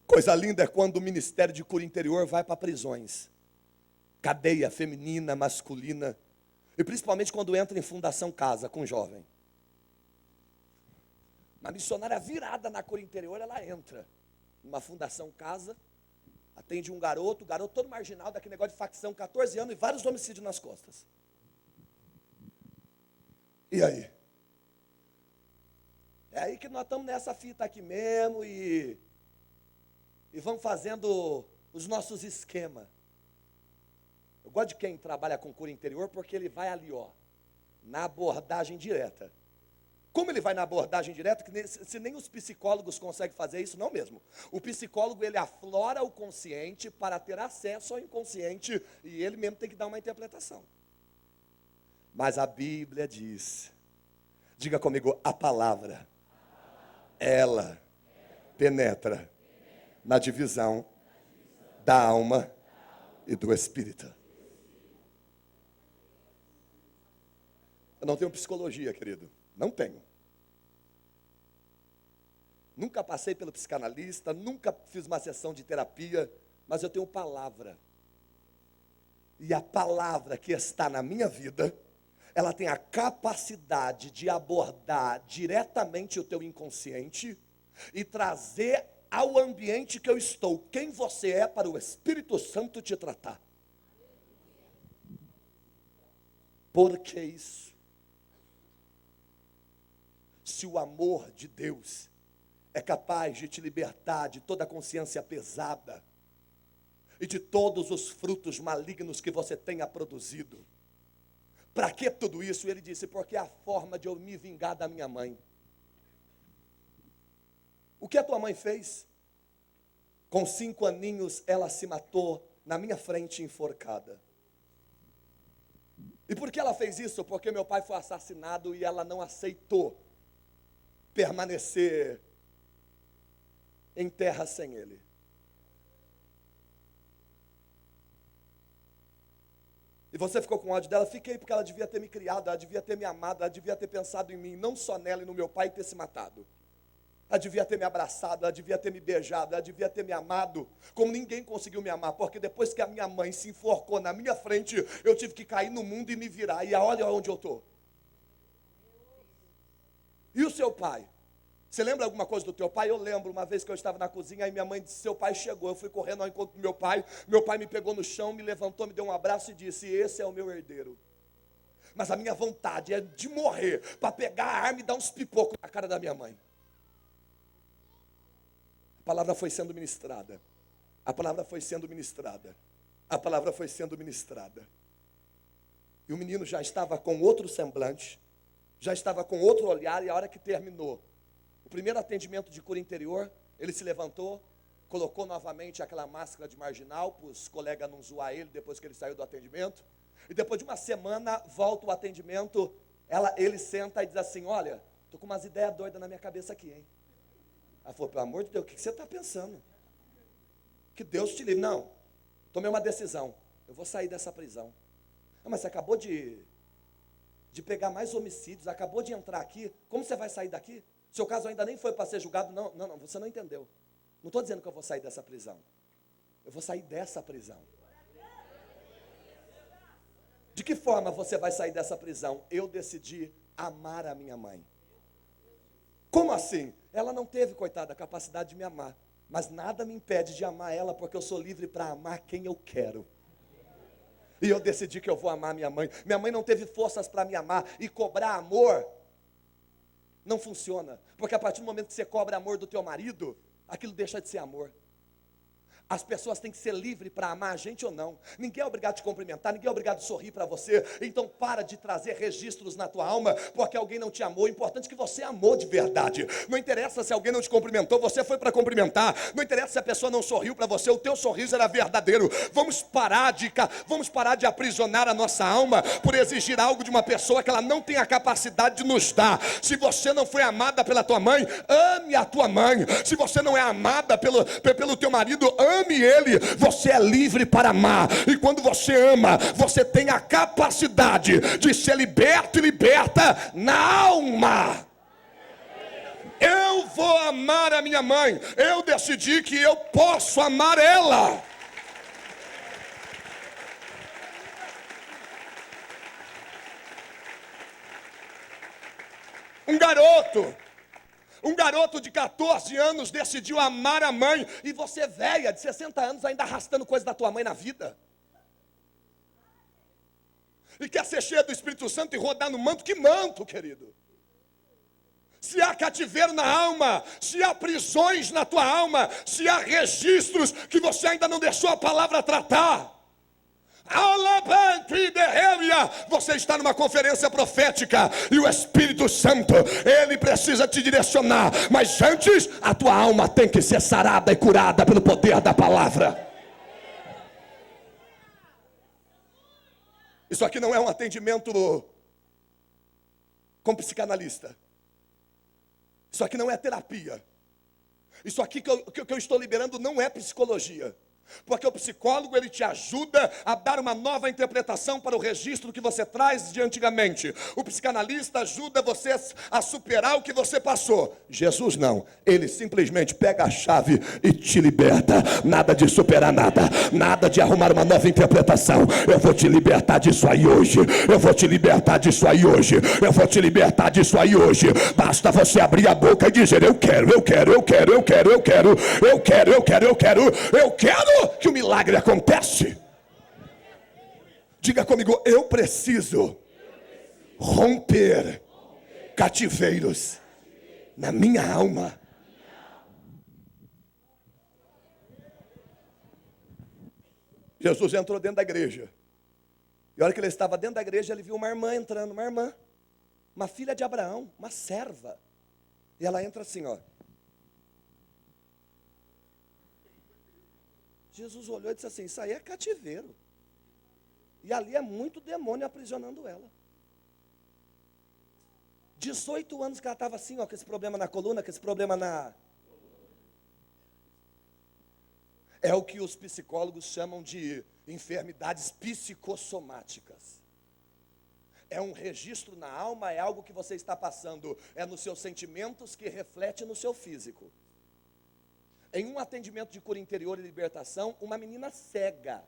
Coisa linda é quando o Ministério de Cura Interior vai para prisões. cadeia feminina, masculina, e principalmente quando entra em Fundação Casa com jovem. Uma missionária virada na cor interior, ela entra numa Fundação Casa, atende um garoto, o garoto todo marginal, daquele negócio de facção, 14 anos e vários homicídios nas costas. E aí? É aí que nós estamos nessa fita aqui mesmo e vamos fazendo os nossos esquemas. Eu gosto de quem trabalha com cura interior porque ele vai ali, ó, na abordagem direta. Como ele vai na abordagem direta, que se nem os psicólogos conseguem fazer isso, não mesmo. O psicólogo, ele aflora o consciente para ter acesso ao inconsciente e ele mesmo tem que dar uma interpretação. Mas a Bíblia diz, diga comigo, a palavra, ela penetra na divisão da alma e do espírito. Eu não tenho psicologia, querido. Não tenho. Nunca passei pelo psicanalista, nunca fiz uma sessão de terapia, mas eu tenho palavra. E a palavra que está na minha vida, ela tem a capacidade de abordar diretamente o teu inconsciente e trazer ao ambiente que eu estou, quem você é, para o Espírito Santo te tratar. Por que isso? Se o amor de Deus é capaz de te libertar de toda a consciência pesada e de todos os frutos malignos que você tenha produzido, para que tudo isso? Ele disse, porque é a forma de eu me vingar da minha mãe. O que a tua mãe fez? Com 5 aninhos ela se matou na minha frente enforcada. E por que ela fez isso? Porque meu pai foi assassinado e ela não aceitou permanecer em terra sem ele. E você ficou com ódio dela? Fiquei, porque ela devia ter me criado, ela devia ter me amado, ela devia ter pensado em mim, não só nela e no meu pai, e ter se matado. Ela devia ter me abraçado, ela devia ter me beijado, ela devia ter me amado, como ninguém conseguiu me amar, porque depois que a minha mãe se enforcou na minha frente, eu tive que cair no mundo e me virar, e olha onde eu estou. E o seu pai? Você lembra alguma coisa do teu pai? Eu lembro, uma vez que eu estava na cozinha, aí minha mãe disse, seu pai chegou, eu fui correndo ao encontro do meu pai me pegou no chão, me levantou, me deu um abraço e disse, esse é o meu herdeiro. Mas a minha vontade é de morrer, para pegar a arma e dar uns pipocos na cara da minha mãe. A palavra foi sendo ministrada, a palavra foi sendo ministrada, a palavra foi sendo ministrada. E o menino já estava com outro semblante, já estava com outro olhar, e a hora que terminou o primeiro atendimento de cura interior, ele se levantou, colocou novamente aquela máscara de marginal, para os colegas não zoar ele depois que ele saiu do atendimento, e depois de uma semana, volta o atendimento, ele senta e diz assim, olha, estou com umas ideias doidas na minha cabeça aqui, hein? Ela falou, pelo amor de Deus, o que você está pensando? Que Deus te livre. Não, tomei uma decisão, eu vou sair dessa prisão. Ah, mas você acabou de pegar mais homicídios, acabou de entrar aqui, como você vai sair daqui? Seu caso ainda nem foi para ser julgado. Não, você não entendeu. Não estou dizendo que eu vou sair dessa prisão. Eu vou sair dessa prisão. De que forma você vai sair dessa prisão? Eu decidi amar a minha mãe. Como assim? Ela não teve, coitada, a capacidade de me amar. Mas nada me impede de amar ela, porque eu sou livre para amar quem eu quero. E eu decidi que eu vou amar minha mãe. Minha mãe não teve forças para me amar. E cobrar amor não funciona, porque a partir do momento que você cobra amor do teu marido, aquilo deixa de ser amor. As pessoas têm que ser livres para amar a gente ou não. Ninguém é obrigado a te cumprimentar, ninguém é obrigado a sorrir para você. Então para de trazer registros na tua alma, porque alguém não te amou. O importante é que você amou de verdade. Não interessa se alguém não te cumprimentou, você foi para cumprimentar. Não interessa se a pessoa não sorriu para você, o teu sorriso era verdadeiro. Vamos parar de aprisionar a nossa alma por exigir algo de uma pessoa que ela não tem a capacidade de nos dar. Se você não foi amada pela tua mãe, ame a tua mãe. Se você não é amada pelo teu marido, ame ele. Você é livre para amar. E quando você ama, você tem a capacidade de ser liberto e liberta na alma. Eu vou amar a minha mãe. Eu decidi que eu posso amar ela. Um garoto de 14 anos decidiu amar a mãe, e você, velha, de 60 anos, ainda arrastando coisa da tua mãe na vida. E quer ser cheio do Espírito Santo e rodar no manto? Que manto, querido? Se há cativeiro na alma, se há prisões na tua alma, se há registros que você ainda não deixou a palavra tratar, você está numa conferência profética e o Espírito Santo, ele precisa te direcionar, mas antes a tua alma tem que ser sarada e curada pelo poder da palavra. Isso aqui não é um atendimento com psicanalista. Isso aqui não é terapia. Isso aqui que eu estou liberando não é psicologia. Porque o psicólogo, ele te ajuda a dar uma nova interpretação para o registro que você traz de antigamente. O psicanalista ajuda você a superar o que você passou. Jesus não, ele simplesmente pega a chave e te liberta. Nada de superar nada, nada de arrumar uma nova interpretação. Eu vou te libertar disso aí hoje. Eu vou te libertar disso aí hoje. Eu vou te libertar disso aí hoje. Basta você abrir a boca e dizer: eu quero, eu quero, eu quero, eu quero, eu quero, eu quero, eu quero, eu quero, eu quero que o milagre acontece. Diga comigo: eu preciso romper cativeiros na minha alma. Jesus entrou dentro da igreja, e a hora que ele estava dentro da igreja, ele viu uma irmã entrando, uma filha de Abraão, uma serva, e ela entra assim, ó. Jesus olhou e disse assim: isso aí é cativeiro. E ali é muito demônio aprisionando ela. 18 anos que ela estava assim, ó, com esse problema na coluna, com esse problema na... É o que os psicólogos chamam de enfermidades psicossomáticas. É um registro na alma, é algo que você está passando, é nos seus sentimentos que reflete no seu físico. Em um atendimento de cura interior e libertação, uma menina cega,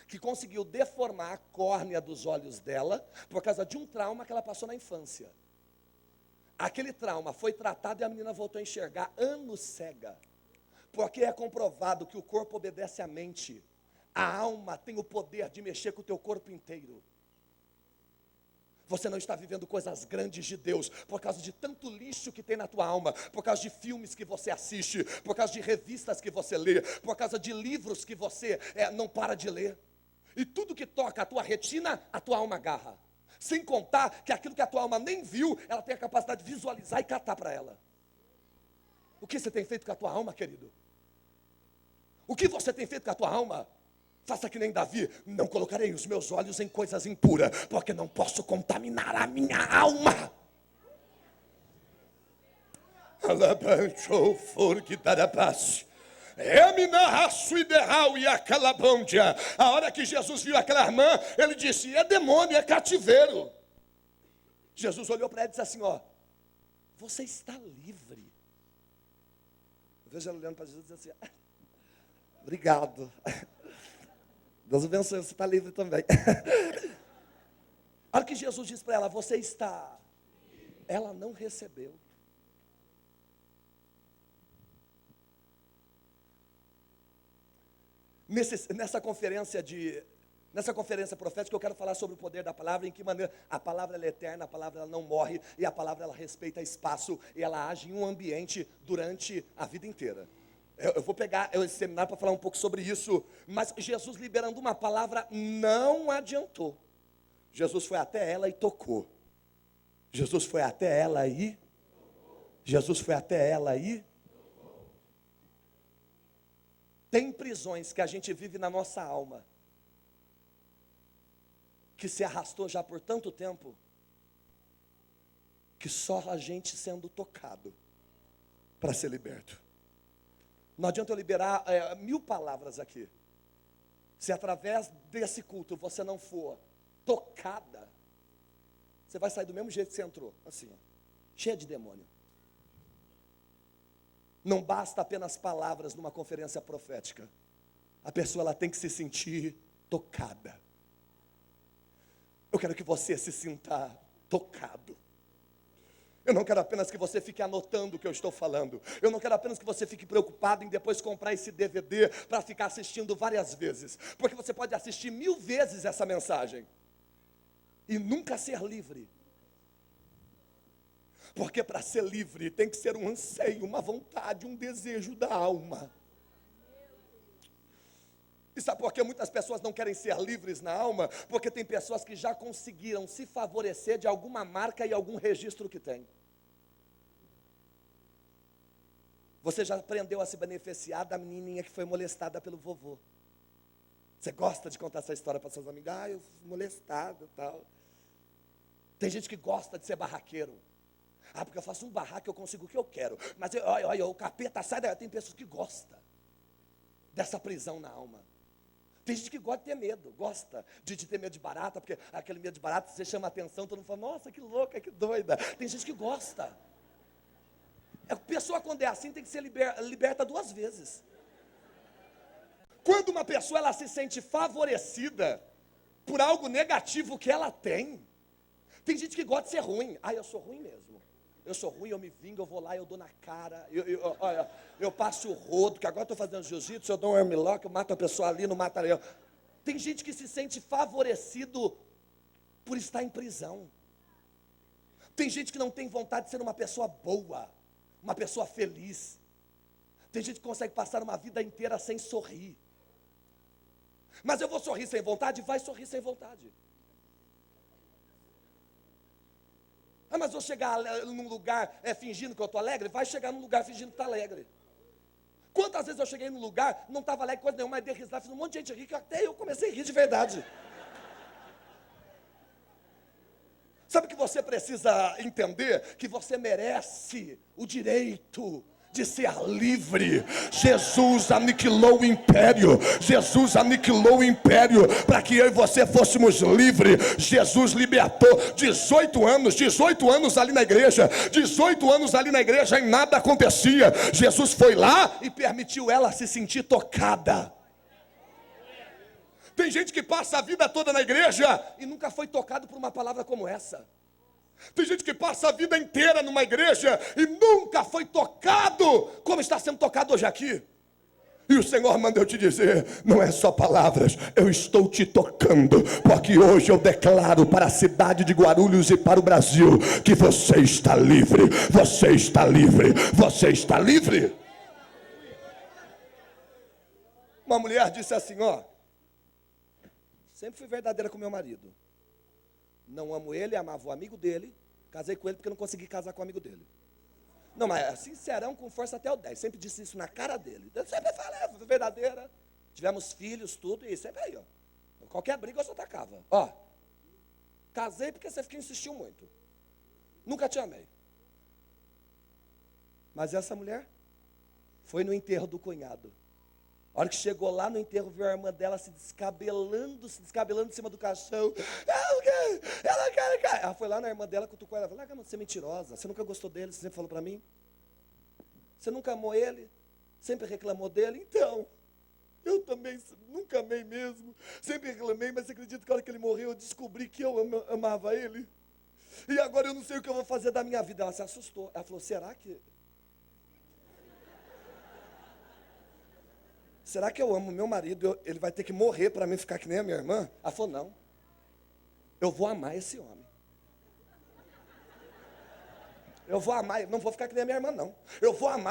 que conseguiu deformar a córnea dos olhos dela, por causa de um trauma que ela passou na infância. Aquele trauma foi tratado e a menina voltou a enxergar anos cega. Porque é comprovado que o corpo obedece à mente. A alma tem o poder de mexer com o teu corpo inteiro. Você não está vivendo coisas grandes de Deus por causa de tanto lixo que tem na tua alma, por causa de filmes que você assiste, por causa de revistas que você lê, por causa de livros que você não para de ler. E tudo que toca a tua retina, a tua alma agarra. Sem contar que aquilo que a tua alma nem viu, ela tem a capacidade de visualizar e catar para ela. O que você tem feito com a tua alma, querido? O que você tem feito com a tua alma? Faça que nem Davi: não colocarei os meus olhos em coisas impuras, porque não posso contaminar a minha alma. A hora que Jesus viu aquela irmã, ele disse: é demônio, é cativeiro. Jesus olhou para ela e disse assim: ó, você está livre. Eu vejo ela olhando para Jesus e disse assim: obrigado. Deus abençoe, você está livre também. A hora que Jesus disse para ela: você está, ela não recebeu. Nessa conferência profética, eu quero falar sobre o poder da palavra, em que maneira a palavra ela é eterna, a palavra ela não morre, e a palavra ela respeita espaço, e ela age em um ambiente durante a vida inteira. Eu vou pegar esse seminário para falar um pouco sobre isso, mas Jesus liberando uma palavra não adiantou. Jesus foi até ela e tocou. Jesus foi até ela e... Jesus foi até ela e... Tem prisões que a gente vive na nossa alma, que se arrastou já por tanto tempo, que só a gente sendo tocado para ser liberto. Não adianta eu liberar 1000 palavras aqui. Se através desse culto você não for tocada, você vai sair do mesmo jeito que você entrou, assim, ó, cheia de demônio. Não basta apenas palavras numa conferência profética. A pessoa ela tem que se sentir tocada. Eu quero que você se sinta tocado. Eu não quero apenas que você fique anotando o que eu estou falando. Eu não quero apenas que você fique preocupado em depois comprar esse DVD para ficar assistindo várias vezes. Porque você pode assistir 1000 vezes essa mensagem e nunca ser livre. Porque para ser livre tem que ser um anseio, uma vontade, um desejo da alma. E sabe por que muitas pessoas não querem ser livres na alma? Porque tem pessoas que já conseguiram se favorecer de alguma marca e algum registro que tem. Você já aprendeu a se beneficiar da menininha que foi molestada pelo vovô. Você gosta de contar essa história para seus amigos? Ah, eu fui molestado e tal. Tem gente que gosta de ser barraqueiro. Ah, porque eu faço um barraco, eu consigo o que eu quero. Mas olha, o capeta sai daí. Tem pessoas que gostam dessa prisão na alma. Tem gente que gosta de ter medo, gosta de ter medo de barata, porque aquele medo de barata, você chama a atenção, todo mundo fala, nossa, que louca, que doida. Tem gente que gosta. A pessoa, quando é assim, tem que ser liberta 2 vezes. Quando uma pessoa ela se sente favorecida por algo negativo que ela tem gente que gosta de ser ruim. Ah, eu sou ruim mesmo. Eu sou ruim, eu me vingo, eu vou lá, eu dou na cara, eu passo o rodo, que agora estou fazendo jiu-jitsu, eu dou um armlock, eu mato a pessoa ali, não mata eu. Tem gente que se sente favorecido por estar em prisão. Tem gente que não tem vontade de ser uma pessoa boa, uma pessoa feliz. Tem gente que consegue passar uma vida inteira sem sorrir. Mas eu vou sorrir sem vontade? Vai sorrir sem vontade. Ah, mas vou chegar num lugar fingindo que eu estou alegre? Vai chegar num lugar fingindo que está alegre. Quantas vezes eu cheguei num lugar, não estava alegre, coisa nenhuma, mas dei risada, fiz um monte de gente rir, que até eu comecei a rir de verdade. Sabe que você precisa entender? Que você merece o direito de ser livre. Jesus aniquilou o império. Jesus aniquilou o império para que eu e você fôssemos livres. Jesus libertou 18 anos ali na igreja. 18 anos ali na igreja e nada acontecia. Jesus foi lá e permitiu ela se sentir tocada. Tem gente que passa a vida toda na igreja e nunca foi tocado por uma palavra como essa. Tem gente que passa a vida inteira numa igreja e nunca foi tocado como está sendo tocado hoje aqui. E o Senhor manda eu te dizer, não é só palavras, eu estou te tocando, porque hoje eu declaro para a cidade de Guarulhos e para o Brasil, que você está livre, você está livre, você está livre. Uma mulher disse assim, sempre fui verdadeira com meu marido. Não amo ele, amava o amigo dele. Casei com ele porque não consegui casar com o amigo dele. Não, mas sincerão, com força até o 10. Sempre disse isso na cara dele. Eu sempre falei, verdadeira. Tivemos filhos, tudo, e sempre aí, Qualquer briga eu só tacava. Casei porque você insistiu muito. Nunca te amei. Mas essa mulher foi no enterro do cunhado. A hora que chegou lá no enterro, viu a irmã dela se descabelando em cima do caixão. Ela quer. Ela foi lá na irmã dela, cutucou ela. Falou, você é mentirosa, você nunca gostou dele, você sempre falou para mim. Você nunca amou ele, sempre reclamou dele. Então, eu também nunca amei mesmo, sempre reclamei, mas você acredita que a hora que ele morreu, eu descobri que eu amava ele? E agora eu não sei o que eu vou fazer da minha vida. Ela se assustou. Ela falou, será que eu amo meu marido, ele vai ter que morrer para mim ficar que nem a minha irmã? Ela falou, não, eu vou amar esse homem. Eu vou amar ele, não vou ficar que nem a minha irmã, não. Eu vou amar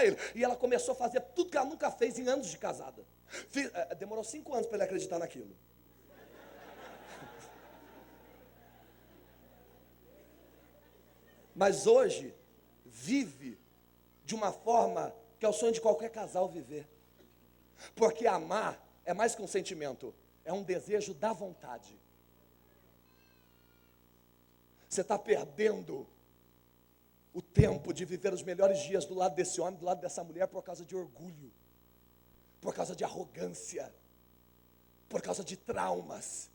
ele. E ela começou a fazer tudo que ela nunca fez em anos de casada. Demorou 5 anos para ele acreditar naquilo. Mas hoje, vive de uma forma que é o sonho de qualquer casal viver. Porque amar é mais que um sentimento, é um desejo da vontade. Você está perdendo o tempo de viver os melhores dias do lado desse homem, do lado dessa mulher, por causa de orgulho, por causa de arrogância, por causa de traumas,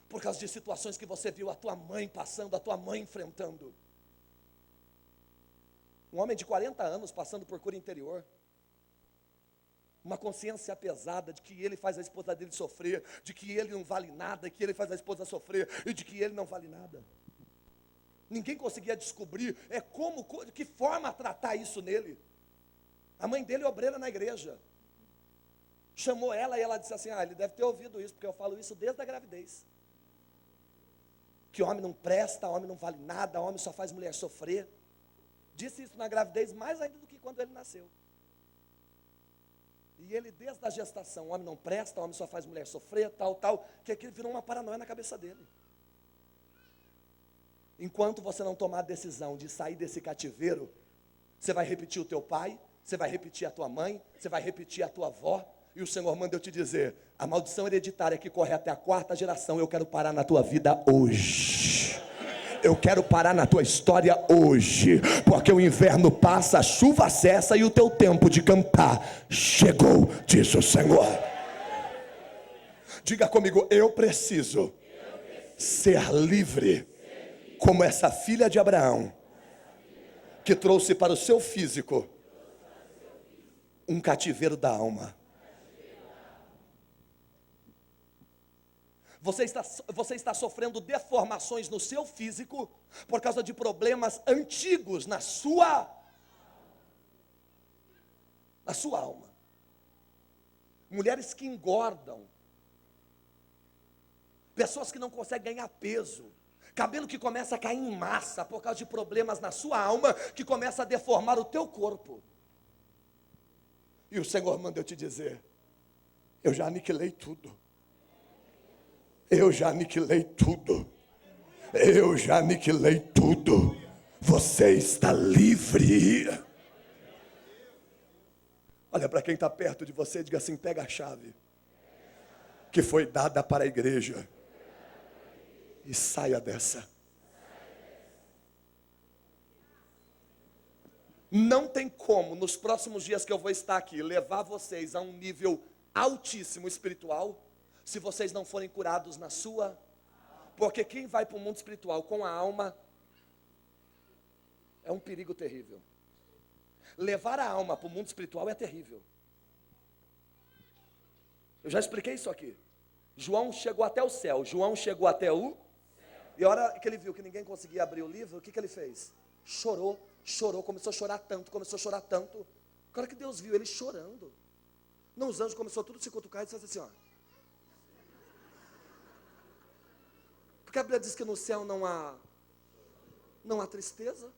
por causa de situações que você viu a tua mãe passando, a tua mãe enfrentando. Um homem de 40 anos passando por cura interior. Uma consciência pesada de que ele faz a esposa dele sofrer, de que ele não vale nada, que ele faz a esposa sofrer e de que ele não vale nada. Ninguém conseguia descobrir de que forma tratar isso nele. A mãe dele é obreira na igreja. Chamou ela e ela disse assim: ele deve ter ouvido isso, porque eu falo isso desde a gravidez. Que homem não presta, homem não vale nada, homem só faz mulher sofrer. Disse isso na gravidez mais ainda do que quando ele nasceu. E ele, desde a gestação, homem não presta, homem só faz mulher sofrer, tal, que aquilo virou uma paranoia na cabeça dele. Enquanto você não tomar a decisão de sair desse cativeiro, você vai repetir o teu pai, você vai repetir a tua mãe, você vai repetir a tua avó, e o Senhor manda eu te dizer: a maldição hereditária que corre até a 4ª geração, eu quero parar na tua vida hoje. Eu quero parar na tua história hoje, porque o inverno passa, a chuva cessa e o teu tempo de cantar chegou, diz o Senhor. Diga comigo: eu preciso ser livre, como essa filha de Abraão, que trouxe para o seu físico um cativeiro da alma. Você está sofrendo deformações no seu físico por causa de problemas antigos na sua alma. Mulheres que engordam, pessoas que não conseguem ganhar peso, cabelo que começa a cair em massa por causa de problemas na sua alma, que começa a deformar o teu corpo. E o Senhor manda eu te dizer: eu já aniquilei tudo. Eu já aniquilei tudo. Eu já aniquilei tudo. Você está livre. Olha para quem está perto de você e diga assim: pega a chave que foi dada para a igreja e saia dessa. Não tem como, nos próximos dias que eu vou estar aqui, levar vocês a um nível altíssimo espiritual, se vocês não forem curados na sua. Porque quem vai para o mundo espiritual com a alma é um perigo terrível. Levar a alma para o mundo espiritual é terrível. Eu já expliquei isso aqui. João chegou até o céu. João chegou até o... E a hora que ele viu que ninguém conseguia abrir o livro, o que ele fez? Chorou, começou a chorar tanto. A hora que Deus viu ele chorando, não, os anjos começaram tudo a se cutucar e disseram assim, ó. Porque a Bíblia diz que no céu não há tristeza.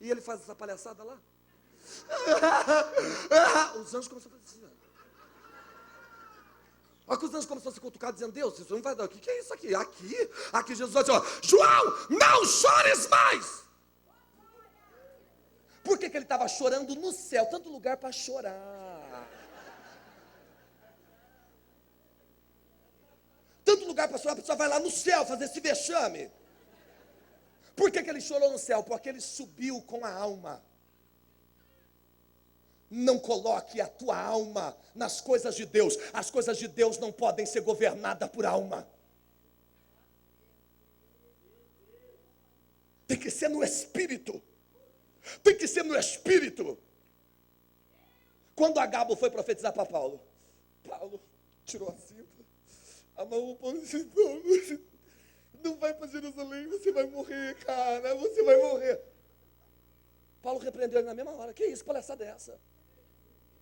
E ele faz essa palhaçada lá. Os anjos começaram a fazer assim. Olha que os anjos começaram a se cutucar, dizendo: Deus, isso não vai dar. O que é isso aqui? Aqui Jesus vai dizer: ó, João, não chores mais. Por que ele estava chorando no céu? Tanto lugar para chorar. Tanto lugar para chorar, a pessoa vai lá no céu fazer esse vexame. Por que ele chorou no céu? Porque ele subiu com a alma. Não coloque a tua alma nas coisas de Deus. As coisas de Deus não podem ser governadas por alma. Tem que ser no Espírito. Tem que ser no Espírito. Quando Agabo foi profetizar para Paulo, Paulo tirou a cinta, amarrou o pão e disse: não vai para Jerusalém, você vai morrer, cara, você vai morrer. Paulo repreendeu ele na mesma hora. Que isso, palhaçada é essa?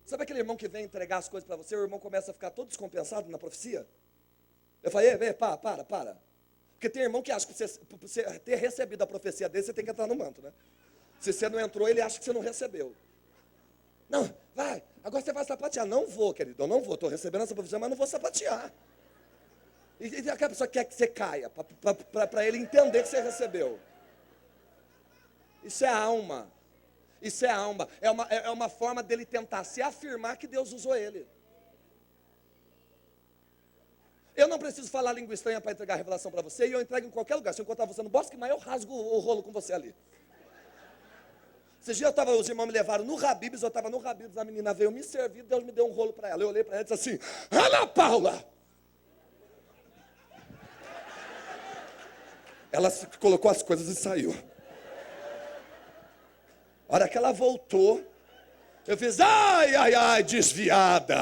Sabe aquele irmão que vem entregar as coisas para você, o irmão começa a ficar todo descompensado na profecia? Eu falei: para. Porque tem irmão que acha que você ter recebido a profecia dele, você tem que entrar no manto, né? Se você não entrou, ele acha que você não recebeu. Não, vai, agora você vai sapatear. Não vou, querido, eu não vou, estou recebendo essa profecia, mas não vou sapatear. E aquela pessoa quer que você caia, para ele entender que você recebeu. Isso é alma. Isso é alma. É uma forma dele tentar se afirmar que Deus usou ele. Eu não preciso falar língua estranha para entregar a revelação para você, e eu entrego em qualquer lugar. Se eu encontrar você no Bosque Maior, eu rasgo o rolo com você ali. Esses dias os irmãos me levaram no Habib's, eu estava no Habib's, a menina veio me servir, Deus me deu um rolo para ela. Eu olhei para ela e disse assim: Ana Paula! Ela colocou as coisas e saiu. A hora que ela voltou, Eu fiz, ai, ai, ai, desviada.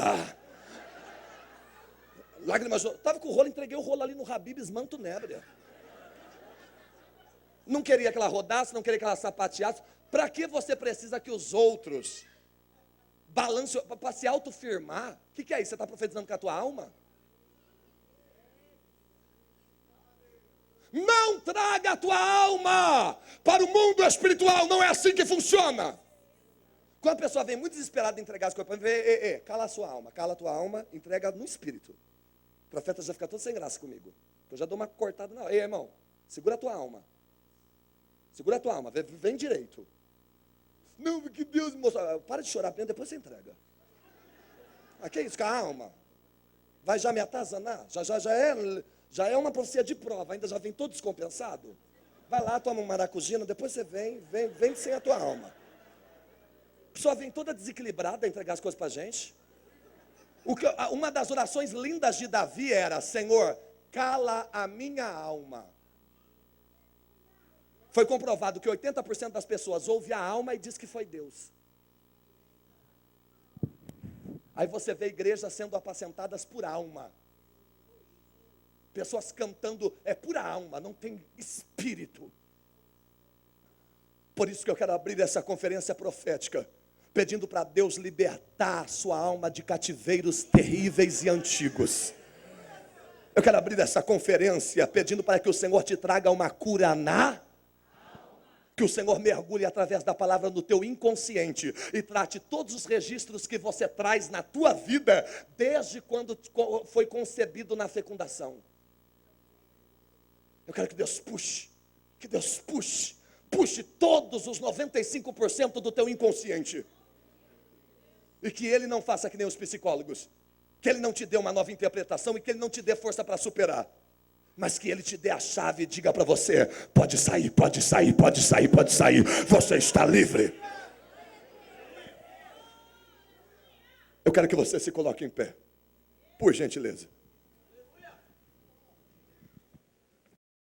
Lágrimas, estava com o rolo, entreguei o rolo ali no Habib's Manto Nébria. Não queria que ela rodasse, não queria que ela sapateasse. Para que você precisa que os outros balancem, para se autofirmar? O que é isso? Você está profetizando com a tua alma? Não traga a tua alma para o mundo espiritual, não é assim que funciona. Quando a pessoa vem muito desesperada de entregar as coisas, cala a sua alma, cala a tua alma, entrega no espírito. O profeta já fica todo sem graça comigo. Eu já dou uma cortada, não. Ei, irmão, segura a tua alma. Segura a tua alma, vem direito. Não, que Deus me mostrou. Para de chorar, depois você entrega. Aqui é isso, com a alma. Vai já me atazanar? Já é uma profecia de prova, ainda já vem todo descompensado. Vai lá, toma um maracujina, depois você vem sem a tua alma. A pessoa vem toda desequilibrada a entregar as coisas para a gente. Uma das orações lindas de Davi era: Senhor, cala a minha alma. Foi comprovado que 80% das pessoas ouve a alma e diz que foi Deus. Aí você vê igrejas sendo apacentadas por alma. Pessoas cantando, é pura alma, não tem espírito. Por isso que eu quero abrir essa conferência profética, pedindo para Deus libertar sua alma de cativeiros terríveis e antigos. Eu quero abrir essa conferência pedindo para que o Senhor te traga uma cura que o Senhor mergulhe através da palavra no teu inconsciente e trate todos os registros que você traz na tua vida, desde quando foi concebido na fecundação. Eu quero que Deus puxe todos os 95% do teu inconsciente. E que Ele não faça que nem os psicólogos, que Ele não te dê uma nova interpretação e que Ele não te dê força para superar. Mas que Ele te dê a chave e diga para você: pode sair, pode sair, pode sair, pode sair. Você está livre. Eu quero que você se coloque em pé, por gentileza.